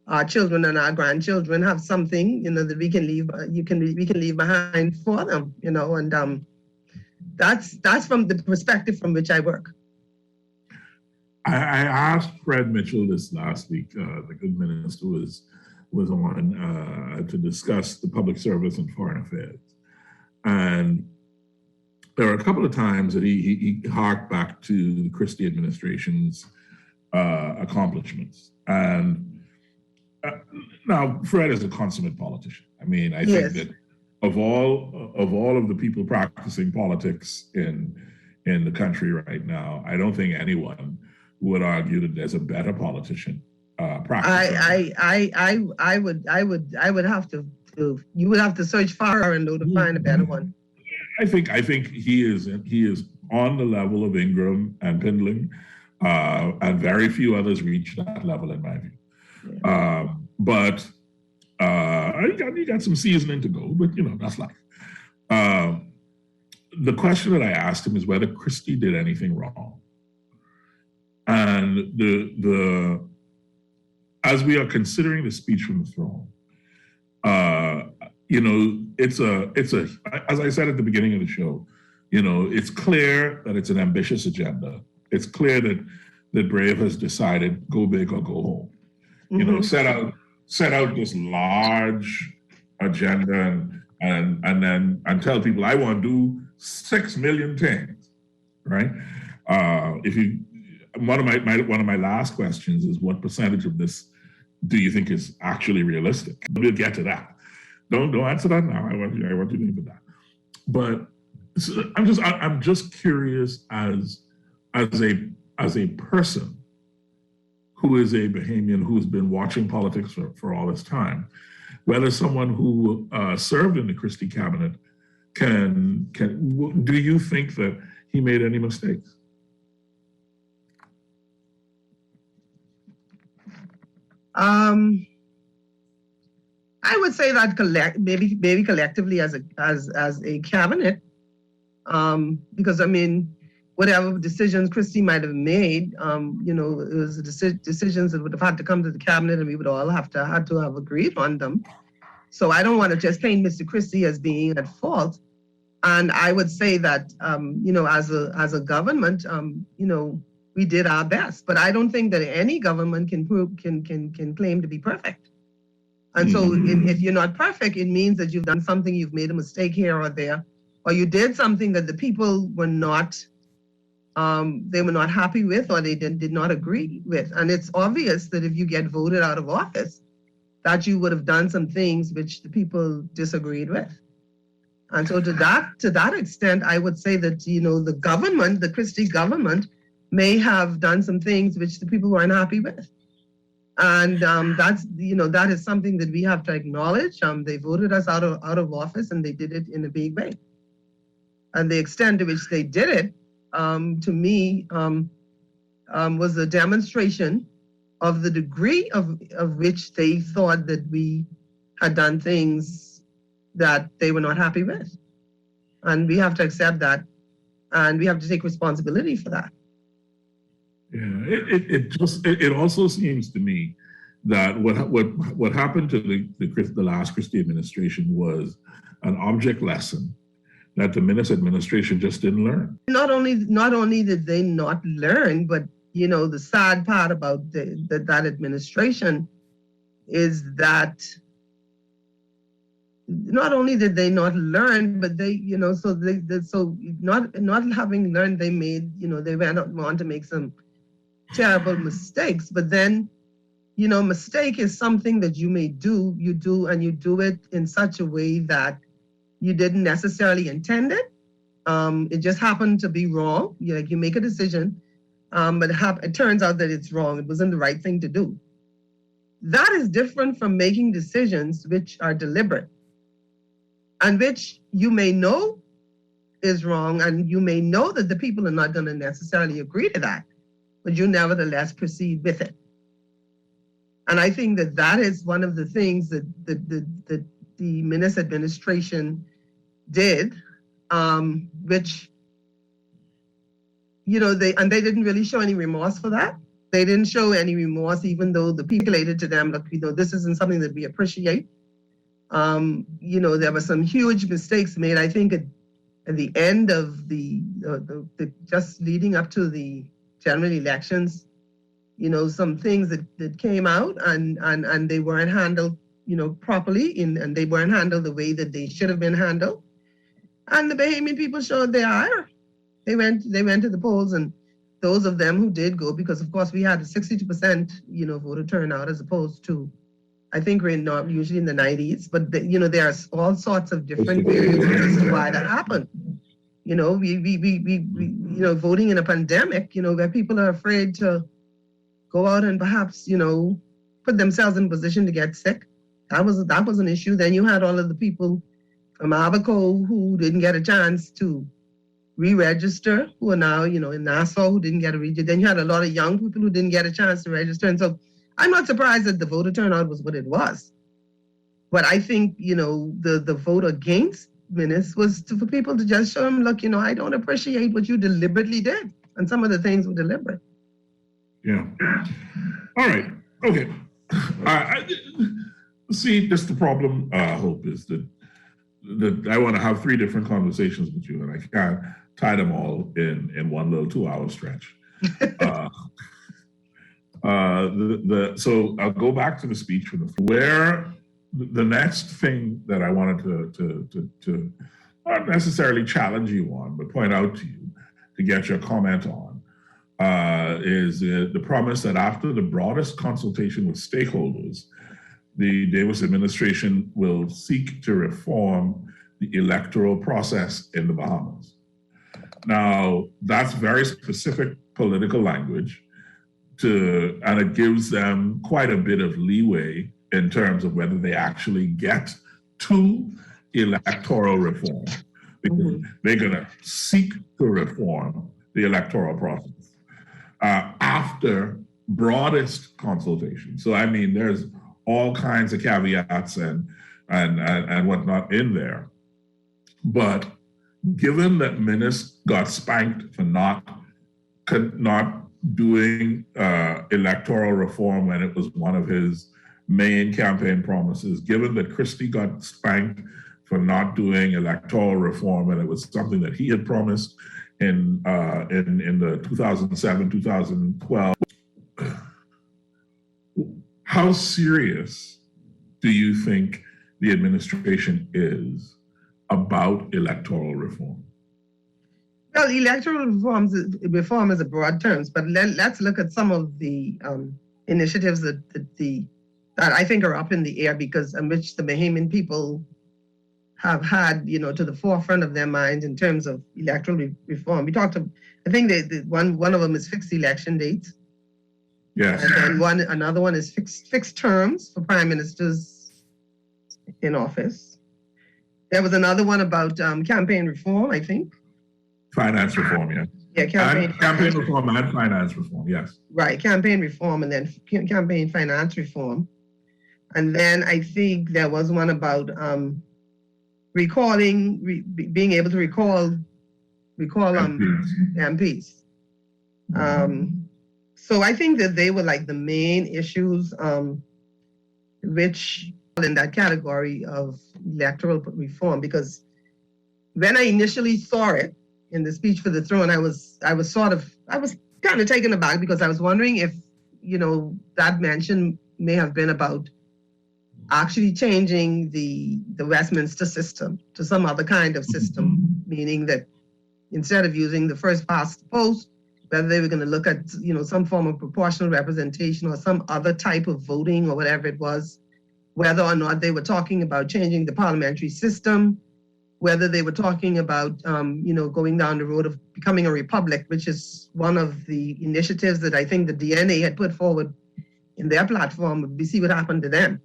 our children and our grandchildren have something that we can leave we can leave behind for them, and that's from the perspective from which I work. I asked Fred Mitchell this last week, the good minister was on to discuss the public service and foreign affairs. And there were a couple of times that he harked back to the Christie administration's accomplishments. And now Fred is a consummate politician. I mean, I think that of all of the people practicing politics in the country right now, I don't think anyone would argue that there's a better politician practicing. I would have to. You would have to search far and to find a better one. I think he is on the level of Ingram and Pindling, and very few others reach that level in my view. Yeah. But you got some seasoning to go, but that's life. The question that I asked him is whether Christie did anything wrong. And as we are considering the speech from the throne, it's as I said at the beginning of the show, it's clear that it's an ambitious agenda. It's clear that Brave has decided go big or go home. Mm-hmm. Set out this large agenda and tell people I want to do 6 million things, right? One of my last questions is what percentage of this do you think is actually realistic? We'll get to that. Don't answer that now. I want you to leave it that. But I'm just curious as a person who is a Bahamian who's been watching politics for all this time, whether someone who served in the Christie cabinet do you think that he made any mistakes? I would say that maybe collectively as a cabinet, because whatever decisions Christie might have made, it was decisions that would have had to come to the cabinet, and we would all had to have agreed on them. So I don't want to just paint Mr. Christie as being at fault. And I would say that as a government, we did our best. But I don't think that any government can claim to be perfect. And so if you're not perfect, it means that you've done something, you've made a mistake here or there, or you did something that the people were not happy with, or they did not agree with. And it's obvious that if you get voted out of office, that you would have done some things which the people disagreed with. And so to that extent, I would say that, the government, the Christie government, may have done some things which the people weren't happy with. And that is something that we have to acknowledge. They voted us out of office, and they did it in a big way. And the extent to which they did it, to me, was a demonstration of the degree of which they thought that we had done things that they were not happy with. And we have to accept that, and we have to take responsibility for that. Yeah, it also seems to me that what happened to the last Christie administration was an object lesson that the Minnis administration just didn't learn. Not only did they not learn, but the sad part about that administration is that not only did they not learn, but they not having learned, they made they went on to make some terrible mistakes. But then mistake is something that you do it in such a way that you didn't necessarily intend it. It just happened to be wrong. You make a decision, but it turns out that it's wrong. It wasn't the right thing to do. That is different from making decisions which are deliberate and which you may know is wrong, and you may know that the people are not going to necessarily agree to that, but you nevertheless proceed with it. And I think that is one of the things that the Minnis administration did, which, they didn't really show any remorse for that. They didn't show any remorse, even though the people related to them, look, this isn't something that we appreciate. There were some huge mistakes made. I think at the end of the just leading up to the general elections, some things that came out and they weren't handled, properly, and they weren't handled the way that they should have been handled. And the Bahamian people showed their ire. They went to the polls, and those of them who did go, because of course we had a 62%, voter turnout, as opposed to, I think we're not usually in the 90s, but there are all sorts of different variables as to why that happened. We voting in a pandemic, where people are afraid to go out and perhaps, put themselves in a position to get sick. That was an issue. Then you had all of the people from Abaco who didn't get a chance to re-register, who are now, in Nassau, who didn't get a register. Then you had a lot of young people who didn't get a chance to register. And so I'm not surprised that the voter turnout was what it was. But I think, the vote against Minnis was for people to just show them, look, I don't appreciate what you deliberately did. And some of the things were deliberate. Yeah. All right. Okay. See, just the problem, Hope, is that I want to have 3 different conversations with you, and I can't tie them all in one little 2-hour stretch. So I'll go back to the speech where the next thing that I wanted to not necessarily challenge you on, but point out to you to get your comment on is the promise that after the broadest consultation with stakeholders, the Davis administration will seek to reform the electoral process in the Bahamas. Now, that's very specific political language, and it gives them quite a bit of leeway in terms of whether they actually get to electoral reform, because they're going to seek to reform the electoral process after broadest consultation. So, I mean, there's all kinds of caveats and whatnot in there. But given that Minnis got spanked for not doing electoral reform when it was one of his main campaign promises, given that Christie got spanked for not doing electoral reform and it was something that he had promised in the 2007, 2012. How serious do you think the administration is about electoral reform? Well, electoral reform is a broad term, but let's look at some of the initiatives that I think are up in the air because in which the Bahamian people have had, to the forefront of their minds in terms of electoral reform. We talked. I think one of them is fixed election dates. Yes. And then another one is fixed terms for prime ministers in office. There was another one about campaign reform, I think. Finance reform, yeah. Yeah, campaign reform and finance reform, yes. Right, campaign reform and then campaign finance reform. And then I think there was one about being able to recall MPs. So I think that they were like the main issues which in that category of electoral reform, because when I initially saw it in the speech for the throne, I was kind of taken aback because I was wondering if, that mention may have been about actually changing the Westminster system to some other kind of system, meaning that instead of using the first past the post, whether they were going to look at, some form of proportional representation or some other type of voting or whatever it was, whether or not they were talking about changing the parliamentary system, whether they were talking about, going down the road of becoming a republic, which is one of the initiatives that I think the DNA had put forward in their platform. We see what happened to them.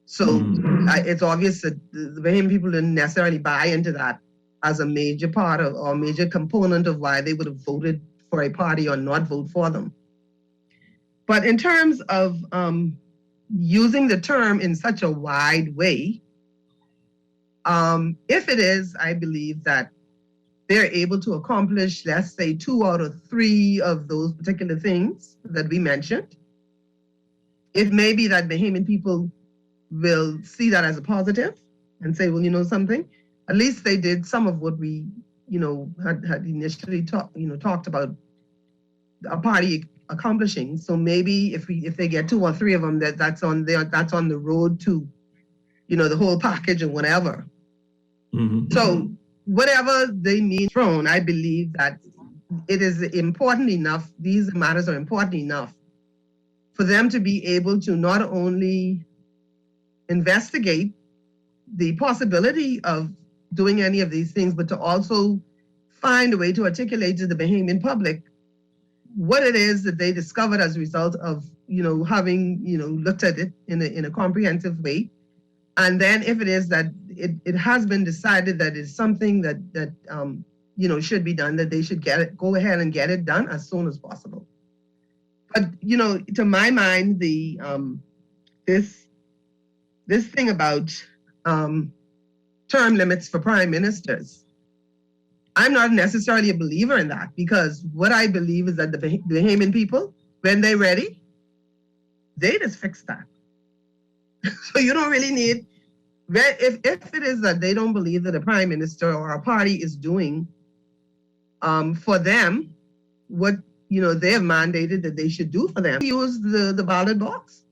So it's obvious that the Bahamian people didn't necessarily buy into that as a major part of or major component of why they would have voted for a party or not vote for them. But in terms of using the term in such a wide way, if it is, I believe that they're able to accomplish, let's say, 2 out of 3 of those particular things that we mentioned. It may be that Bahamian people will see that as a positive and say, well, something, at least they did some of what we, had initially talked about a party accomplishing. So maybe if they get 2 or 3 of them, that's on the road to, the whole package or whatever. So whatever they mean thrown, I believe that it is important enough, these matters are important enough for them to be able to not only investigate the possibility of doing any of these things, but to also find a way to articulate to the Bahamian public what it is that they discovered as a result of, having, looked at it in a comprehensive way. And then if it is that it has been decided that it's something that should be done, that they should go ahead and get it done as soon as possible. But, to my mind, this thing about term limits for prime ministers, I'm not necessarily a believer in that, because what I believe is that the Bahamian people, when they're ready, they just fix that. So you don't really need, if it is that they don't believe that a prime minister or a party is doing for them what they have mandated that they should do for them, use the ballot box.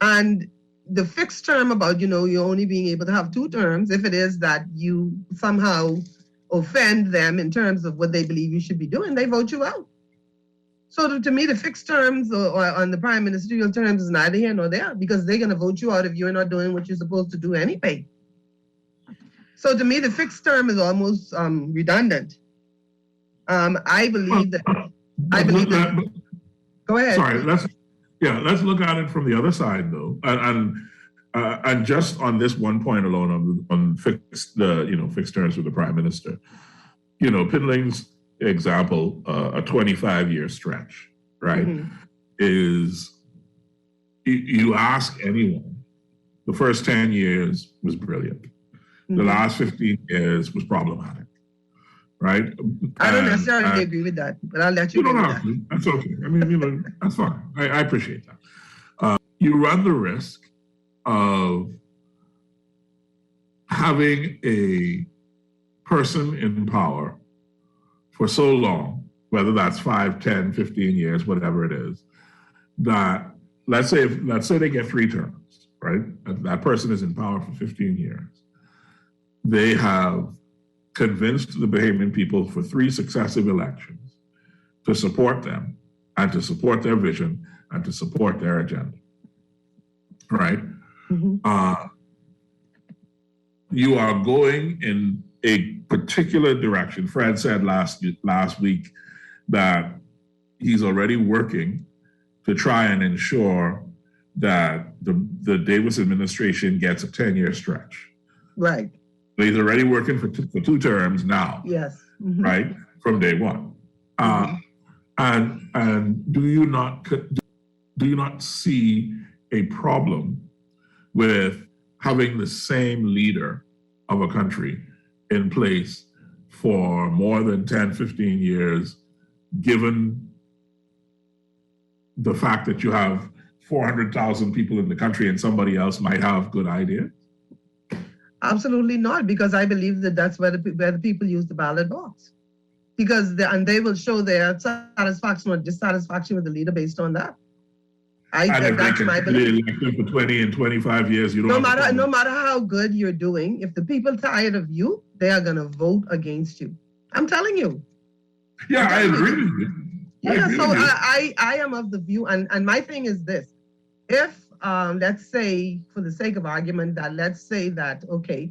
And the fixed term about, you only being able to have 2 terms, if it is that you somehow offend them in terms of what they believe you should be doing, they vote you out. So to me, the fixed terms or on the prime ministerial terms is neither here nor there, because they're going to vote you out if you're not doing what you're supposed to do anyway. So to me, the fixed term is almost redundant. I believe that. Go ahead. Sorry, let's look at it from the other side, though, and just on this one point alone, on fixed terms with the prime minister. Pindling's example, a 25-year stretch, right? Is you ask anyone, the first 10 years was brilliant. The last 15 years was problematic, right? I don't necessarily agree with that, but I'll let you know. That's okay. I mean, that's fine. I appreciate that. You run the risk of having a person in power for so long, whether that's 5, 10, 15 years, whatever it is, that let's say they get 3 terms, right? That person is in power for 15 years. They have convinced the Bahamian people for 3 successive elections to support them and to support their vision and to support their agenda, right? You are going in a particular direction. Fred said last week that he's already working to try and ensure that the Davis administration gets a 10-year stretch. Right. So he's already working for 2 terms now. Yes. Right, from day one. And do you not see a problem with having the same leader of a country in place for more than 10, 15 years, given the fact that you have 400,000 people in the country and somebody else might have good ideas? Absolutely not, because I believe that that's where the people use the ballot box. Because they will show their satisfaction or dissatisfaction with the leader based on that. That's my belief. For 20 and 25 years, you don't. No matter how good you're doing, if the people tired of you, they are going to vote against you. I'm telling you. Yeah, I agree with you. I am of the view, and my thing is this: if let's say, for the sake of argument, that let's say that okay,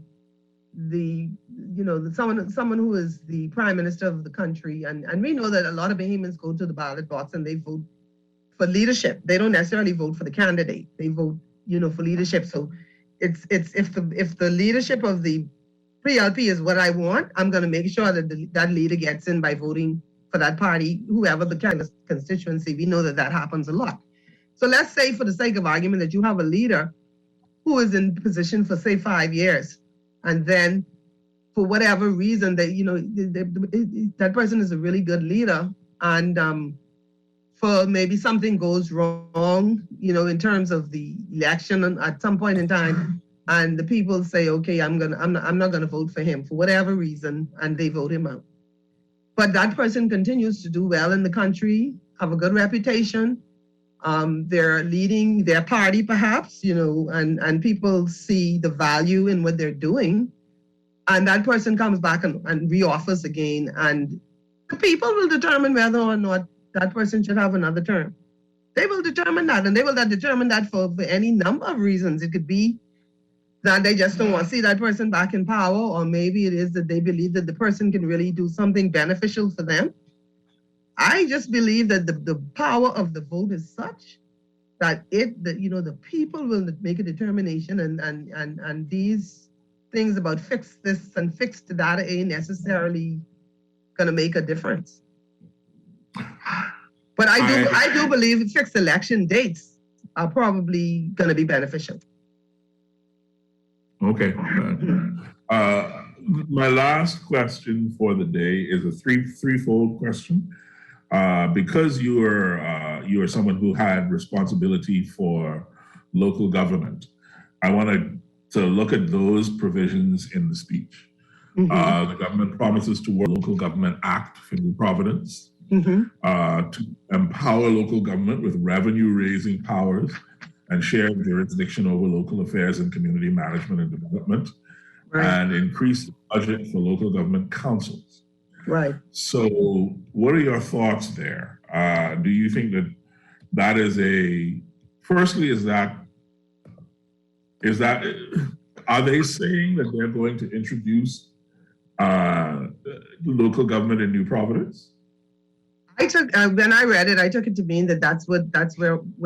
someone who is the prime minister of the country, and we know that a lot of Bahamians go to the ballot box and they vote for leadership. They don't necessarily vote for the candidate. They vote, for leadership. So it's if the leadership of the pre-LP is what I want, I'm going to make sure that that leader gets in by voting for that party, whoever the kind of constituency. We know that happens a lot. So let's say, for the sake of argument, that you have a leader who is in position for, say, 5 years, and then for whatever reason that person is a really good leader, and for maybe something goes wrong, in terms of the election at some point in time, and the people say, okay, I'm not gonna vote for him for whatever reason, and they vote him out. But that person continues to do well in the country, have a good reputation. They're leading their party, perhaps, and people see the value in what they're doing. And that person comes back and reoffers again. And the people will determine whether or not that person should have another term. They will determine that, and they will determine that for any number of reasons. It could be that they just don't want to see that person back in power, or maybe it is that they believe that the person can really do something beneficial for them. I just believe that the power of the vote is such that the people will make a determination, and these things about fix this and fix that ain't necessarily gonna make a difference. But I do believe fixed election dates are probably gonna be beneficial. Okay. My last question for the day is a threefold question. Because you are someone who had responsibility for local government, I wanted to look at those provisions in the speech. The government promises to work Local Government Act for New Providence to empower local government with revenue-raising powers and share jurisdiction over local affairs and community management and development, and increase the budget for local government councils. Right. So what are your thoughts there? Do you think that is firstly, are they saying that they're going to introduce local government in New Providence? When I read it, I took it to mean that that's what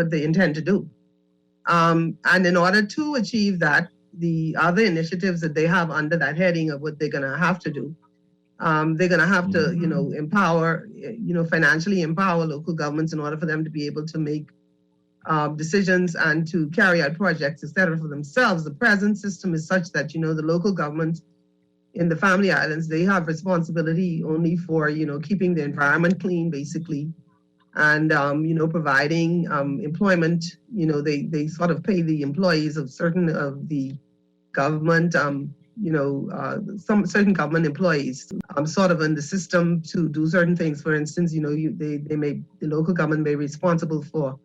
they intend to do. And in order to achieve that, the other initiatives that they have under that heading of what they're going to have to do, they're going to have to, empower, financially empower local governments in order for them to be able to make decisions and to carry out projects, et cetera, for themselves. The present system is such that, the local governments in the Family Islands, they have responsibility only for, keeping the environment clean, basically, and, providing employment. They sort of pay the employees of certain of the government some certain government employees, sort of in the system to do certain things. For instance, the local government may be responsible for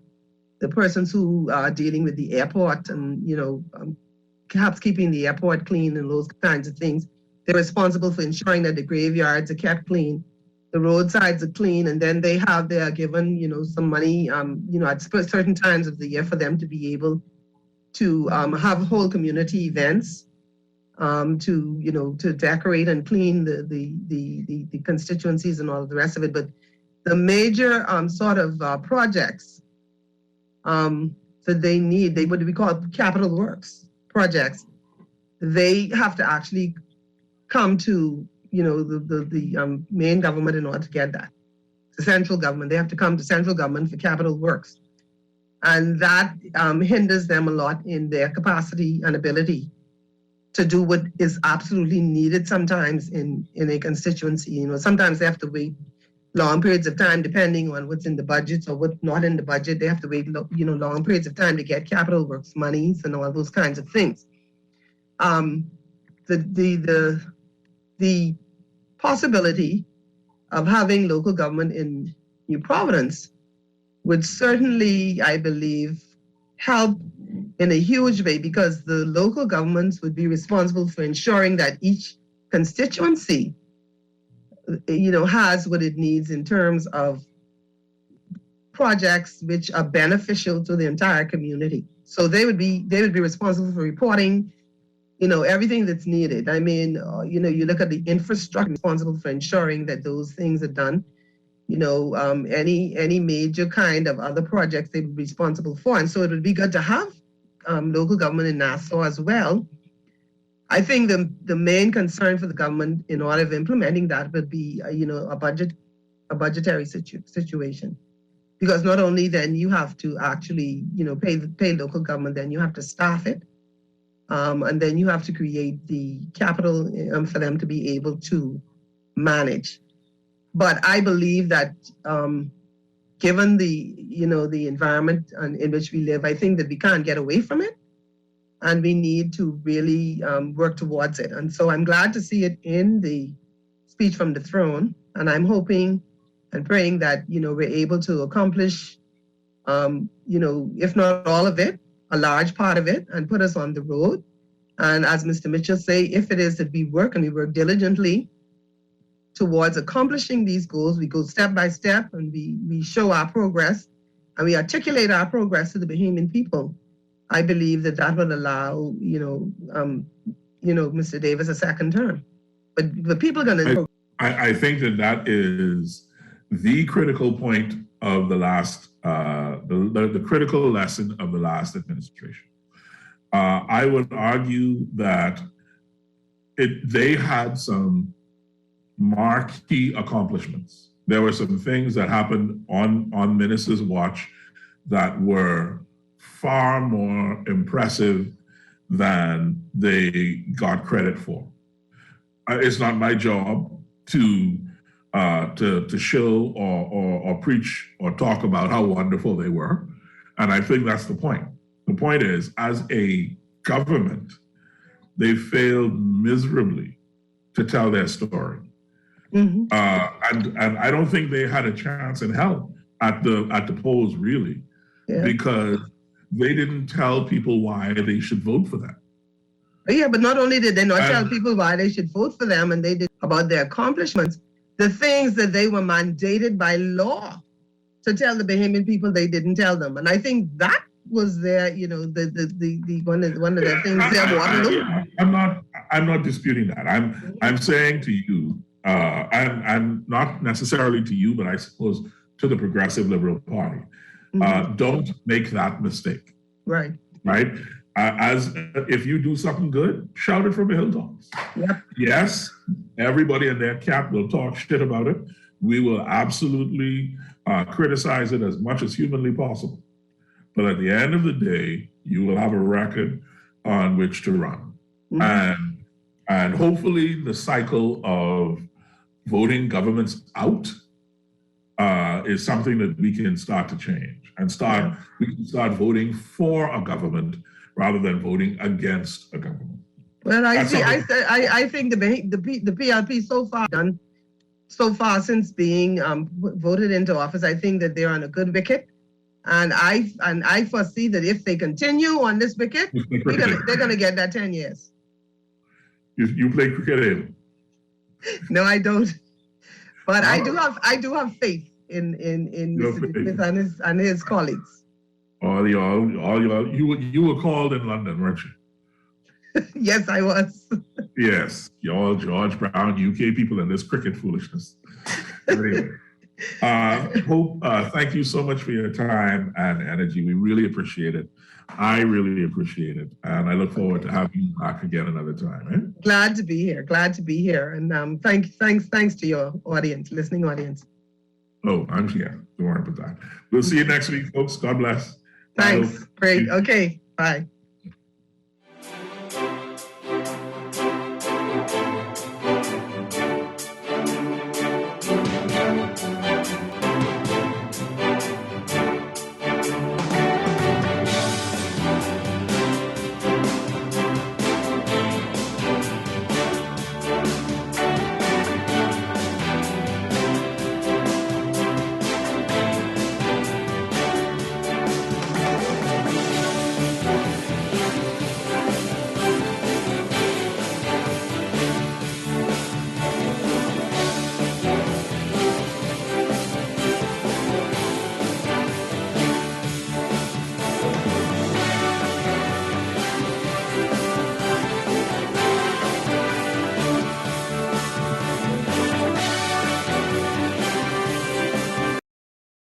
the persons who are dealing with the airport and, perhaps keeping the airport clean and those kinds of things. They're responsible for ensuring that the graveyards are kept clean, the roadsides are clean, and then they are given, some money, at certain times of the year for them to be able to have whole community events, to decorate and clean the constituencies and all of the rest of it. But the major projects that they need, what we call capital works projects, they have to actually come to the main government in order to get that. The central government, they have to come to central government for capital works, and that hinders them a lot in their capacity and ability to do what is absolutely needed sometimes in a constituency. Sometimes they have to wait long periods of time, depending on what's in the budgets or what's not in the budget. They have to wait, long periods of time to get capital works monies and all those kinds of things. The possibility of having local government in New Providence would certainly, I believe, help in a huge way, because the local governments would be responsible for ensuring that each constituency has what it needs in terms of projects which are beneficial to the entire community. So they would be responsible for reporting, everything that's needed. I mean, you look at the infrastructure, responsible for ensuring that those things are done. Any major kind of other projects they would be responsible for. And so it would be good to have local government in Nassau as well. I think the main concern for the government in order of implementing that would be, a budgetary situation, because not only then you have to actually, pay local government, then you have to staff it, and then you have to create the capital for them to be able to manage. But I believe that, given the environment in which we live, I think that we can't get away from it. And we need to really work towards it. And so I'm glad to see it in the speech from the throne. And I'm hoping and praying that, we're able to accomplish, if not all of it, a large part of it, and put us on the road. And as Mr. Mitchell say, if it is that we work diligently towards accomplishing these goals, we go step by step and we show our progress and we articulate our progress to the Bahamian people. I believe that will allow, Mr. Davis a second term. But the people are going to. I think that is the critical point of the last, the critical lesson of the last administration. I would argue that they had some marquee accomplishments. There were some things that happened on Minister's watch that were far more impressive than they got credit for. It's not my job to show or preach or talk about how wonderful they were, and I think that's the point. The point is, as a government, they failed miserably to tell their story, and I don't think they had a chance in hell at the polls, really, because they didn't tell people why they should vote for them. Yeah, but not only did they not tell people why they should vote for them, and they did about their accomplishments, the things that they were mandated by law to tell the Bahamian people, they didn't tell them. And I think that was their, the one of the things they're Waterloo. I'm not disputing that. I'm saying to you, and not necessarily to you, but I suppose to the Progressive Liberal Party. Don't make that mistake. Right. As if you do something good, shout it from the hilltops. Yep. Yes, everybody in their cap will talk shit about it. We will absolutely criticize it as much as humanly possible. But at the end of the day, you will have a record on which to run. And hopefully the cycle of voting governments out is something that we can start to change and we can start voting for a government rather than voting against a government. Well, I That's see. something- I think the PLP so far since being voted into office, I think that they're on a good wicket, and I foresee that if they continue on this wicket, they're gonna get that 10 years. You play cricket, eh? No, I don't. But I No. do have faith in You Mr. have faith. Smith and his colleagues. All y'all, you were called in London, weren't you? Yes, I was. Yes, y'all George Brown, UK people, and this cricket foolishness. Anyway, Hope, thank you so much for your time and energy. We really appreciate it. I really appreciate it, and I look forward to having you back again another time. Eh? Glad to be here. Glad to be here. And thanks to your audience, listening audience. Oh, I'm here. Don't worry about that. We'll see you next week, folks. God bless. Thanks. Bye. Great. Okay. Bye.